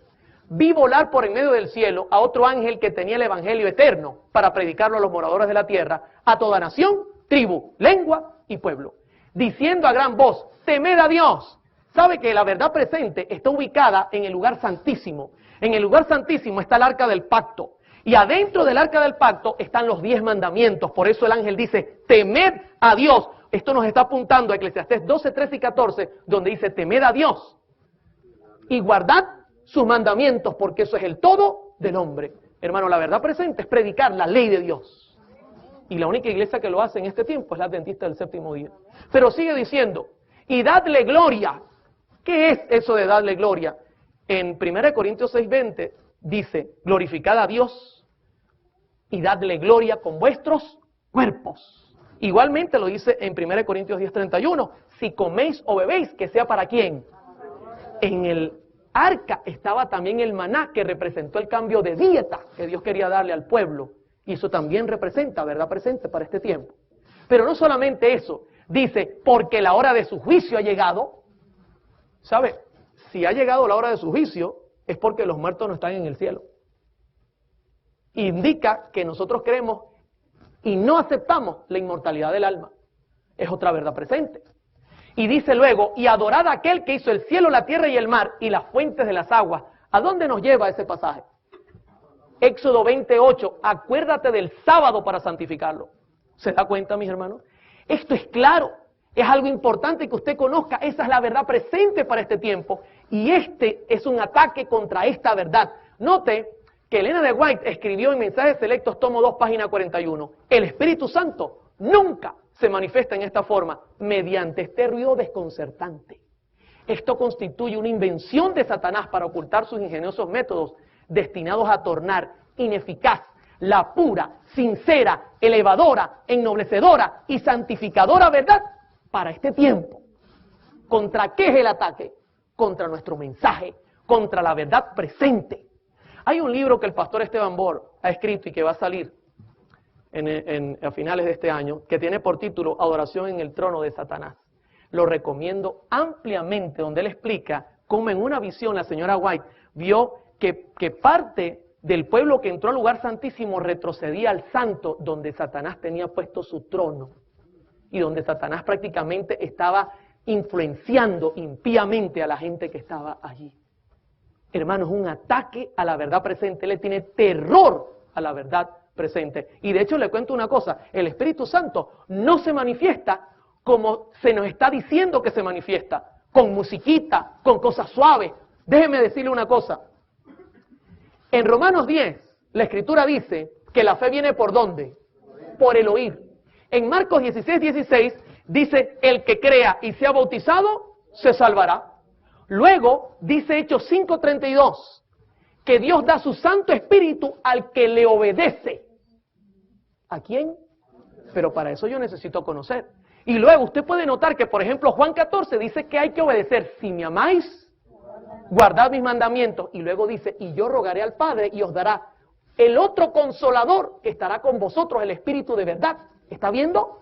Vi volar por en medio del cielo a otro ángel que tenía el evangelio eterno para predicarlo a los moradores de la tierra, a toda nación, tribu, lengua y pueblo, diciendo a gran voz: temed a Dios. Sabe que la verdad presente está ubicada en el lugar santísimo. En el lugar santísimo está el arca del pacto. Y adentro del arca del pacto están los 10 mandamientos. Por eso el ángel dice: temed a Dios. Esto nos está apuntando a Eclesiastés 12, 13 y 14, donde dice: temed a Dios y guardad sus mandamientos, porque eso es el todo del hombre. Hermano, la verdad presente es predicar la ley de Dios. Y la única iglesia que lo hace en este tiempo es la Adventista del Séptimo Día. Pero sigue diciendo: y dadle gloria. ¿Qué es eso de darle gloria? En 1 Corintios 6:20 dice: glorificad a Dios y dadle gloria con vuestros cuerpos. Igualmente lo dice en 1 Corintios 10:31: si coméis o bebéis, que sea para quién. En el arca estaba también el maná, que representó el cambio de dieta que Dios quería darle al pueblo. Y eso también representa, ¿verdad?, presente para este tiempo. Pero no solamente eso, dice, porque la hora de su juicio ha llegado. ¿Sabe? Si ha llegado la hora de su juicio, es porque los muertos no están en el cielo. Indica que nosotros creemos y no aceptamos la inmortalidad del alma. Es otra verdad presente. Y dice luego, y adorad a aquel que hizo el cielo, la tierra y el mar, y las fuentes de las aguas. ¿A dónde nos lleva ese pasaje? Éxodo 28, acuérdate del sábado para santificarlo. ¿Se da cuenta, mis hermanos? Esto es claro, es algo importante que usted conozca, esa es la verdad presente para este tiempo, y este es un ataque contra esta verdad. Note que Elena de White escribió en Mensajes Selectos, tomo 2, página 41, el Espíritu Santo nunca se manifiesta en esta forma, mediante este ruido desconcertante. Esto constituye una invención de Satanás para ocultar sus ingeniosos métodos, destinados a tornar ineficaz la pura, sincera, elevadora, ennoblecedora y santificadora verdad para este tiempo. ¿Contra qué es el ataque? Contra nuestro mensaje, contra la verdad presente. Hay un libro que el pastor Esteban Bor ha escrito y que va a salir a finales de este año, que tiene por título Adoración en el trono de Satanás. Lo recomiendo ampliamente, donde él explica cómo en una visión la señora White vio que parte del pueblo que entró al lugar santísimo retrocedía al santo donde Satanás tenía puesto su trono y donde Satanás prácticamente estaba influenciando impíamente a la gente que estaba allí. Hermanos, un ataque a la verdad presente. Él le tiene terror a la verdad presente. Y de hecho le cuento una cosa, el Espíritu Santo no se manifiesta como se nos está diciendo que se manifiesta, con musiquita, con cosas suaves. Déjeme decirle una cosa. En Romanos 10, la Escritura dice que la fe viene ¿por dónde? Por el oír. En Marcos 16, 16 dice, el que crea y sea bautizado, se salvará. Luego dice Hechos 5:32, que Dios da su Santo Espíritu al que le obedece. ¿A quién? Pero para eso yo necesito conocer. Y luego usted puede notar que, por ejemplo, Juan 14 dice que hay que obedecer. Si me amáis, guardad mis mandamientos. Y luego dice, y yo rogaré al Padre y os dará el otro consolador que estará con vosotros, el Espíritu de verdad. ¿Está viendo?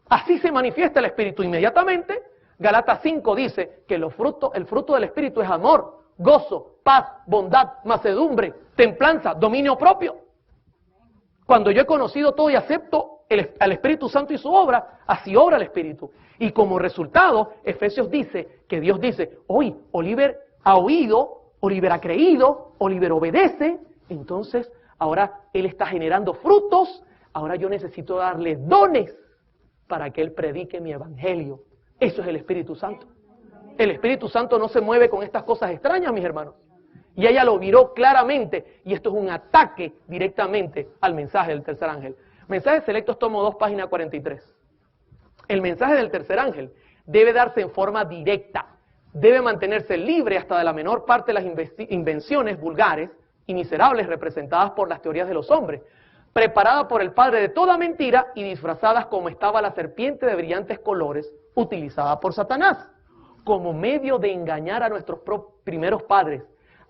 Así se manifiesta el Espíritu inmediatamente. Galatas 5 dice que el fruto del Espíritu es amor, gozo, paz, bondad, mansedumbre, templanza, dominio propio. Cuando yo he conocido todo y acepto al Espíritu Santo y su obra, así obra el Espíritu. Y como resultado, Efesios dice que Dios dice, hoy Oliver ha oído, Oliver ha creído, Oliver obedece, entonces ahora él está generando frutos, ahora yo necesito darle dones para que él predique mi evangelio. Eso es el Espíritu Santo. El Espíritu Santo no se mueve con estas cosas extrañas, mis hermanos. Y ella lo miró claramente, y esto es un ataque directamente al mensaje del tercer ángel. Mensajes Selectos, tomo 2, página 43. El mensaje del tercer ángel debe darse en forma directa, debe mantenerse libre hasta de la menor parte de las invenciones vulgares y miserables representadas por las teorías de los hombres, preparada por el padre de toda mentira y disfrazadas como estaba la serpiente de brillantes colores utilizada por Satanás, como medio de engañar a nuestros primeros padres.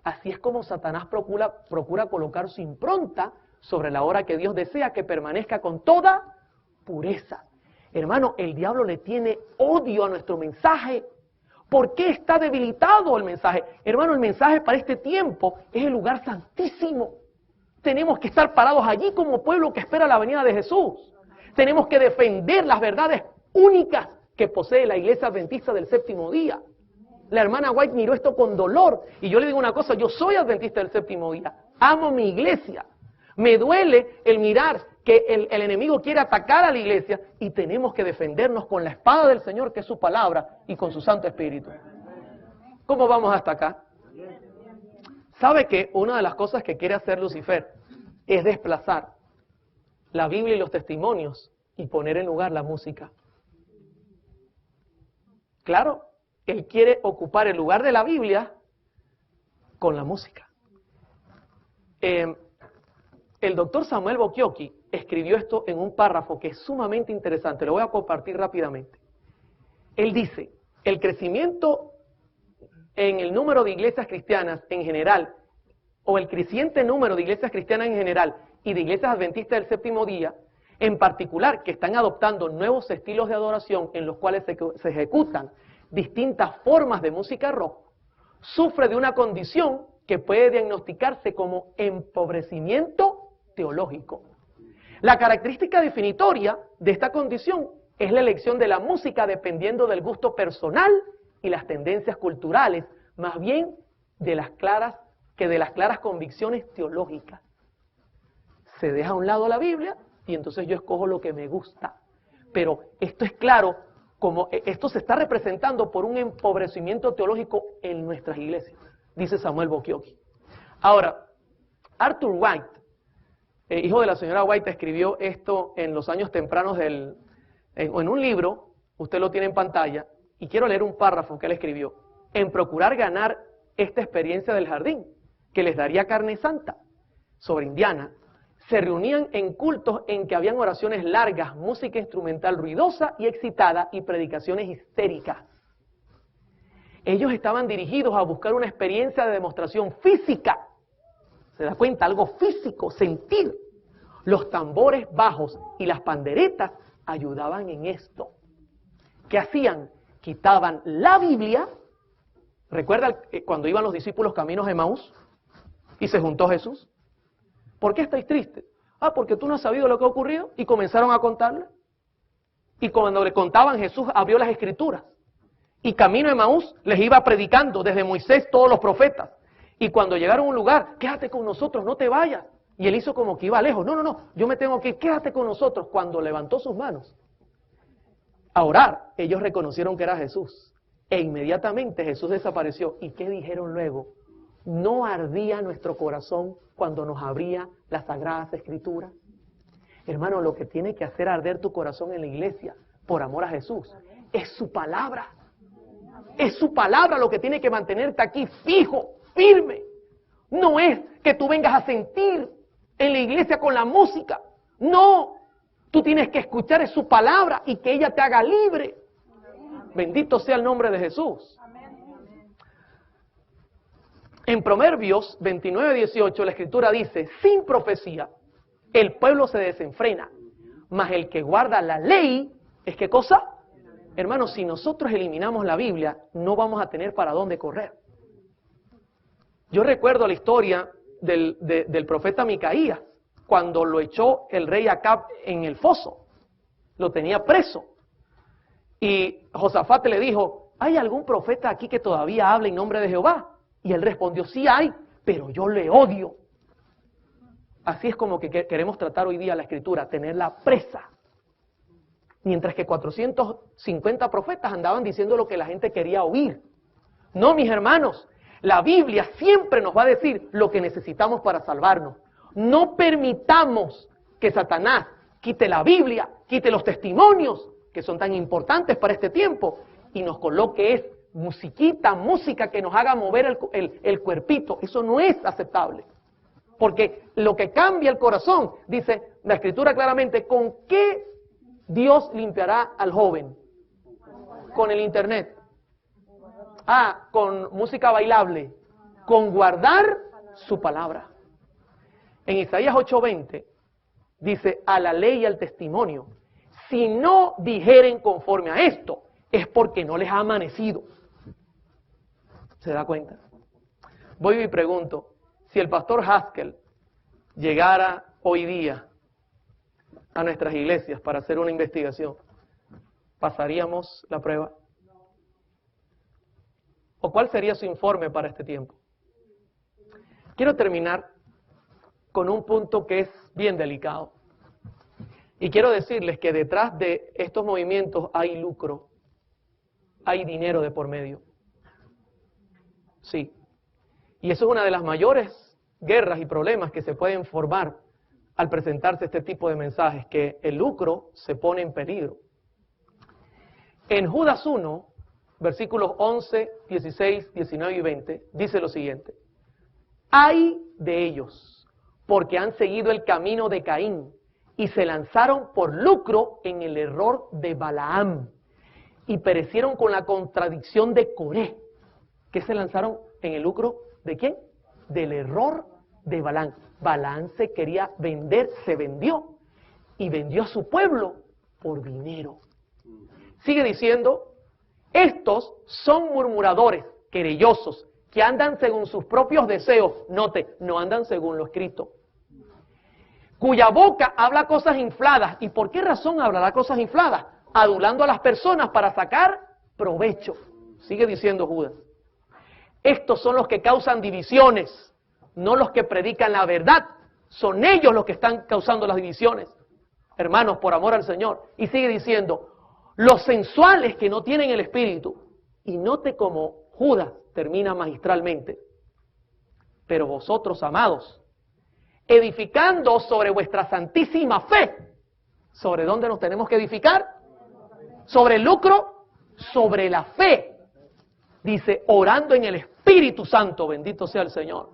Así es como Satanás procura colocar su impronta sobre la obra que Dios desea que permanezca con toda pureza. Hermano, el diablo le tiene odio a nuestro mensaje. ¿Por qué está debilitado el mensaje? Hermano, el mensaje para este tiempo es el lugar santísimo. Tenemos que estar parados allí como pueblo que espera la venida de Jesús. Tenemos que defender las verdades únicas que posee la Iglesia Adventista del Séptimo Día. La hermana White miró esto con dolor. Y yo le digo una cosa, yo soy adventista del Séptimo Día. Amo mi iglesia. Me duele el mirar que el enemigo quiere atacar a la iglesia y tenemos que defendernos con la espada del Señor, que es su palabra, y con su Santo Espíritu. ¿Cómo vamos hasta acá? ¿Sabe que una de las cosas que quiere hacer Lucifer es desplazar la Biblia y los testimonios y poner en lugar la música? Claro, él quiere ocupar el lugar de la Biblia con la música. El doctor Samuel Bocchiocchi escribió esto en un párrafo que es sumamente interesante. Lo voy a compartir rápidamente. Él dice, el crecimiento en el número de iglesias cristianas en general, o el creciente número de iglesias cristianas en general y de iglesias adventistas del séptimo día, en particular, que están adoptando nuevos estilos de adoración en los cuales se ejecutan distintas formas de música rock, sufre de una condición que puede diagnosticarse como empobrecimiento teológico. La característica definitoria de esta condición es la elección de la música dependiendo del gusto personal y las tendencias culturales, más bien de las claras convicciones teológicas. Se deja a un lado la Biblia y entonces yo escojo lo que me gusta. Pero esto es claro, como esto se está representando por un empobrecimiento teológico en nuestras iglesias, dice Samuel Bokioki. Ahora, Arthur White, hijo de la señora White, escribió esto en los años tempranos en un libro, usted lo tiene en pantalla, y quiero leer un párrafo que él escribió, en procurar ganar esta experiencia del jardín, que les daría carne santa, sobre Indiana, se reunían en cultos en que habían oraciones largas, música instrumental ruidosa y excitada y predicaciones histéricas. Ellos estaban dirigidos a buscar una experiencia de demostración física. ¿Se da cuenta? Algo físico, sentir. Los tambores bajos y las panderetas ayudaban en esto. ¿Qué hacían? Quitaban la Biblia. ¿Recuerda cuando iban los discípulos caminos de Emaús y se juntó Jesús? ¿Por qué estáis tristes? Porque tú no has sabido lo que ha ocurrido, y comenzaron a contarle. Y cuando le contaban, Jesús abrió las Escrituras. Y camino de Emaús les iba predicando desde Moisés todos los profetas. Y cuando llegaron a un lugar, quédate con nosotros, no te vayas. Y él hizo como que iba lejos. No, yo me tengo que ir, quédate con nosotros. Cuando levantó sus manos a orar, ellos reconocieron que era Jesús. E inmediatamente Jesús desapareció. ¿Y qué dijeron luego? ¿No ardía nuestro corazón cuando nos abría las Sagradas Escrituras? Hermano, lo que tiene que hacer arder tu corazón en la iglesia, por amor a Jesús, es su palabra. Es su palabra lo que tiene que mantenerte aquí fijo, firme. No es que tú vengas a sentir en la iglesia con la música. No, tú tienes que escuchar su palabra y que ella te haga libre. Bendito sea el nombre de Jesús. En Proverbios 29:18 la Escritura dice, sin profecía el pueblo se desenfrena, mas el que guarda la ley, ¿es qué cosa? Hermanos, si nosotros eliminamos la Biblia, no vamos a tener para dónde correr. Yo recuerdo la historia del profeta Micaías, cuando lo echó el rey Acab en el foso, lo tenía preso. Y Josafat le dijo, ¿hay algún profeta aquí que todavía habla en nombre de Jehová? Y él respondió, sí hay, pero yo le odio. Así es como que queremos tratar hoy día la Escritura, tenerla presa. Mientras que 450 profetas andaban diciendo lo que la gente quería oír. No, mis hermanos, la Biblia siempre nos va a decir lo que necesitamos para salvarnos. No permitamos que Satanás quite la Biblia, quite los testimonios, que son tan importantes para este tiempo, y nos coloque música que nos haga mover el cuerpito. Eso no es aceptable. Porque lo que cambia el corazón, dice la Escritura claramente, ¿con qué Dios limpiará al joven? Con el internet. Con música bailable. Con guardar su palabra. En Isaías 8:20 dice, a la ley y al testimonio, si no dijeren conforme a esto, es porque no les ha amanecido. ¿Se da cuenta? Voy y pregunto, si el pastor Haskell llegara hoy día a nuestras iglesias para hacer una investigación, ¿pasaríamos la prueba? ¿O cuál sería su informe para este tiempo? Quiero terminar con un punto que es bien delicado. Y quiero decirles que detrás de estos movimientos hay lucro, hay dinero de por medio. Sí. Y eso es una de las mayores guerras y problemas que se pueden formar al presentarse este tipo de mensajes, que el lucro se pone en peligro. En Judas 1, versículos 11, 16, 19 y 20, dice lo siguiente. Ay de ellos, porque han seguido el camino de Caín y se lanzaron por lucro en el error de Balaam y perecieron con la contradicción de Coré. que se lanzaron en el lucro ¿de quién? Del error de Balaam. Balaam se quería vender, se vendió y vendió a su pueblo por dinero. Sigue diciendo, estos son murmuradores, querellosos, que andan según sus propios deseos. Note, no andan según lo escrito. Cuya boca habla cosas infladas. ¿Y por qué razón hablará cosas infladas? Adulando a las personas para sacar provecho. Sigue diciendo Judas. Estos son los que causan divisiones, no los que predican la verdad. Son ellos los que están causando las divisiones. Hermanos, por amor al Señor. Y sigue diciendo, los sensuales que no tienen el Espíritu. Y note cómo Judas termina magistralmente. Pero vosotros, amados, edificando sobre vuestra santísima fe. ¿Sobre dónde nos tenemos que edificar? Sobre el lucro, sobre la fe. Dice, orando en el Espíritu Santo, bendito sea el Señor.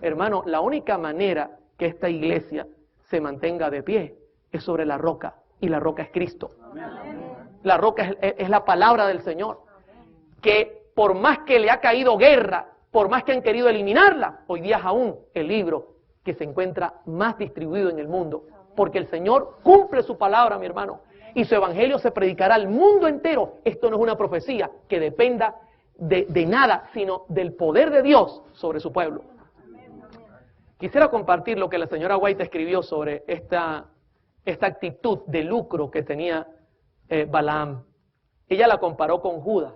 Hermano, la única manera que esta iglesia se mantenga de pie es sobre la roca, y la roca es Cristo. La roca es la palabra del Señor, que por más que le ha caído guerra, por más que han querido eliminarla, hoy día es aún el libro que se encuentra más distribuido en el mundo, porque el Señor cumple su palabra, mi hermano, y su evangelio se predicará al mundo entero. Esto no es una profecía que dependa de nada, sino del poder de Dios sobre su pueblo. Quisiera compartir lo que la señora White escribió sobre esta actitud de lucro que tenía Balaam. Ella la comparó con Judas.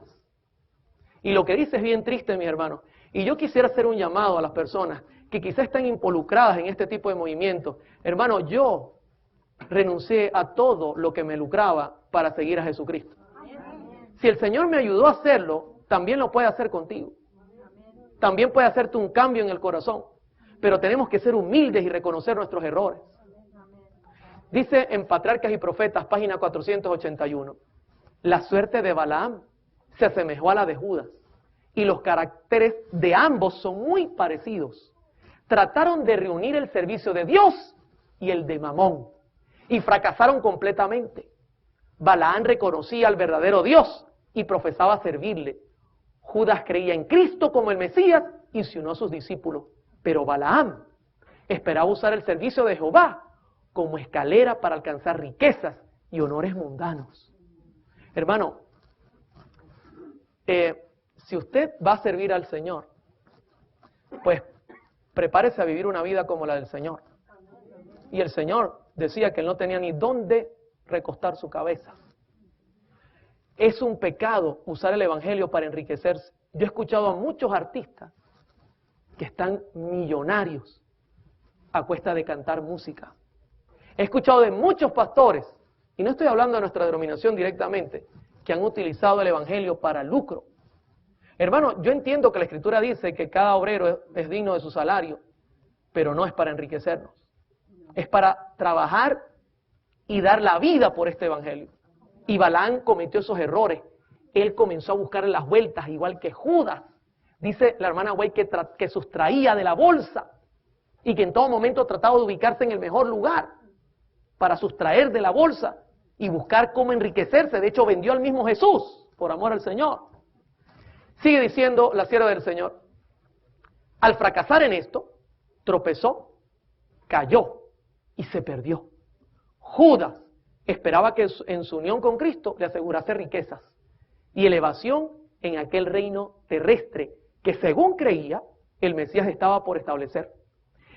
Y lo que dice es bien triste, mis hermanos. Y yo quisiera hacer un llamado a las personas que quizás están involucradas en este tipo de movimientos. Hermano, yo renuncié a todo lo que me lucraba para seguir a Jesucristo. Si el Señor me ayudó a hacerlo, también lo puede hacer contigo. También puede hacerte un cambio en el corazón. Pero tenemos que ser humildes y reconocer nuestros errores. Dice en Patriarcas y Profetas, página 481, la suerte de Balaam se asemejó a la de Judas, y los caracteres de ambos son muy parecidos. Trataron de reunir el servicio de Dios y el de Mamón, y fracasaron completamente. Balaam reconocía al verdadero Dios y profesaba servirle. Judas creía en Cristo como el Mesías y se unió a sus discípulos. Pero Balaam esperaba usar el servicio de Jehová como escalera para alcanzar riquezas y honores mundanos. Hermano, si usted va a servir al Señor, pues prepárese a vivir una vida como la del Señor. Y el Señor decía que él no tenía ni dónde recostar su cabeza. Es un pecado usar el Evangelio para enriquecerse. Yo he escuchado a muchos artistas que están millonarios a cuesta de cantar música. He escuchado de muchos pastores, y no estoy hablando de nuestra denominación directamente, que han utilizado el Evangelio para lucro. Hermano, yo entiendo que la Escritura dice que cada obrero es digno de su salario, pero no es para enriquecernos. Es para trabajar y dar la vida por este Evangelio. Y Balaam cometió esos errores. Él comenzó a buscar las vueltas, igual que Judas. Dice la hermana White que sustraía de la bolsa y que en todo momento trataba de ubicarse en el mejor lugar para sustraer de la bolsa y buscar cómo enriquecerse. De hecho, vendió al mismo Jesús por amor al Señor. Sigue diciendo la sierva del Señor. Al fracasar en esto, tropezó, cayó y se perdió. Judas esperaba que en su unión con Cristo le asegurase riquezas y elevación en aquel reino terrestre que, según creía, el Mesías estaba por establecer.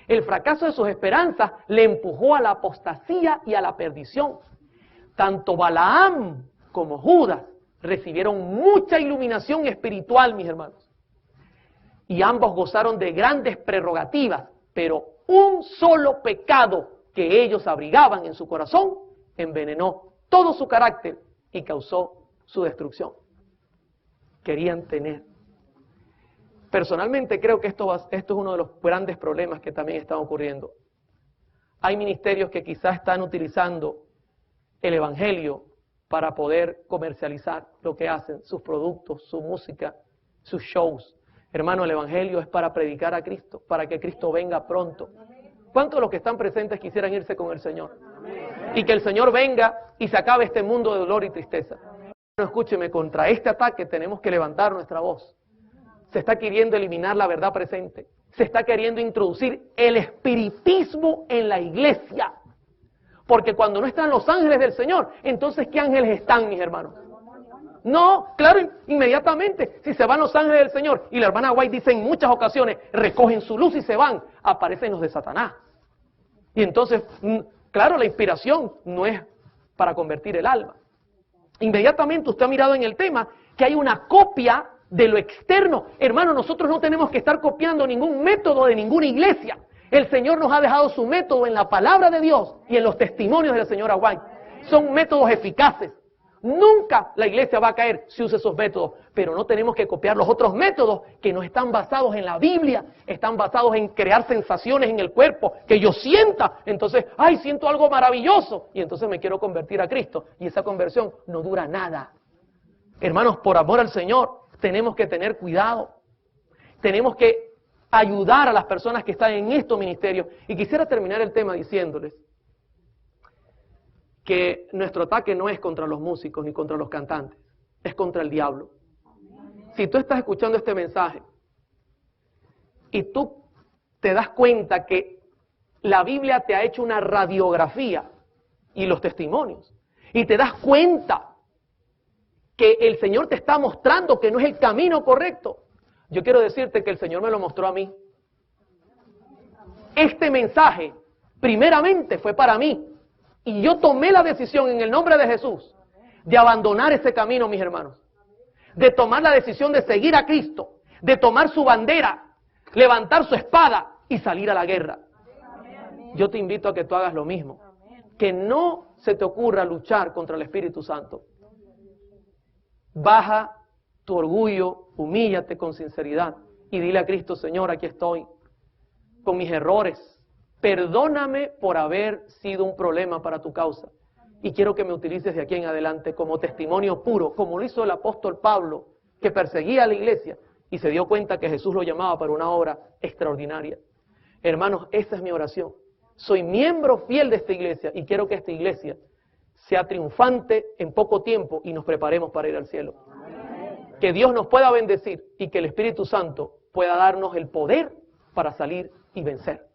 El fracaso de sus esperanzas le empujó a la apostasía y a la perdición. Tanto Balaam como Judas recibieron mucha iluminación espiritual, mis hermanos. Y ambos gozaron de grandes prerrogativas, pero un solo pecado que ellos abrigaban en su corazón envenenó todo su carácter y causó su destrucción. Querían tener. Personalmente creo que esto es uno de los grandes problemas que también están ocurriendo. Hay ministerios que quizás están utilizando el Evangelio para poder comercializar lo que hacen, sus productos, su música, sus shows. Hermano, el Evangelio es para predicar a Cristo, para que Cristo venga pronto. ¿Cuántos de los que están presentes quisieran irse con el Señor? Y que el Señor venga y se acabe este mundo de dolor y tristeza. Escúcheme, contra este ataque tenemos que levantar nuestra voz. se está queriendo eliminar la verdad presente. Se está queriendo introducir el espiritismo en la iglesia. Porque cuando no están los ángeles del Señor, entonces ¿qué ángeles están, mis hermanos? No, claro, inmediatamente, si se van los ángeles del Señor, y la hermana White dice en muchas ocasiones, recogen su luz y se van, aparecen los de Satanás. Y entonces, claro, la inspiración no es para convertir el alma. Inmediatamente usted ha mirado en el tema que hay una copia de lo externo. Hermano, nosotros no tenemos que estar copiando ningún método de ninguna iglesia. El Señor nos ha dejado su método en la palabra de Dios y en los testimonios de la señora White. Son métodos eficaces. Nunca la iglesia va a caer si usa esos métodos, pero no tenemos que copiar los otros métodos que no están basados en la Biblia, están basados en crear sensaciones en el cuerpo, que yo sienta, entonces, ay, siento algo maravilloso, y entonces me quiero convertir a Cristo, y esa conversión no dura nada. Hermanos, por amor al Señor, tenemos que tener cuidado, tenemos que ayudar a las personas que están en estos ministerios, y quisiera terminar el tema diciéndoles que nuestro ataque no es contra los músicos ni contra los cantantes, es contra el diablo. Si tú estás escuchando este mensaje y tú te das cuenta que la Biblia te ha hecho una radiografía y los testimonios, y te das cuenta que el Señor te está mostrando que no es el camino correcto, yo quiero decirte que el Señor me lo mostró a mí. Este mensaje primeramente fue para mí. Y yo tomé la decisión en el nombre de Jesús de abandonar ese camino, mis hermanos. De tomar la decisión de seguir a Cristo, de tomar su bandera, levantar su espada y salir a la guerra. Yo te invito a que tú hagas lo mismo. Que no se te ocurra luchar contra el Espíritu Santo. Baja tu orgullo, humíllate con sinceridad y dile a Cristo: Señor, aquí estoy con mis errores. Perdóname por haber sido un problema para tu causa. Y quiero que me utilices de aquí en adelante como testimonio puro, como lo hizo el apóstol Pablo, que perseguía a la iglesia y se dio cuenta que Jesús lo llamaba para una obra extraordinaria. Hermanos, esa es mi oración. Soy miembro fiel de esta iglesia y quiero que esta iglesia sea triunfante en poco tiempo y nos preparemos para ir al cielo. Que Dios nos pueda bendecir y que el Espíritu Santo pueda darnos el poder para salir y vencer.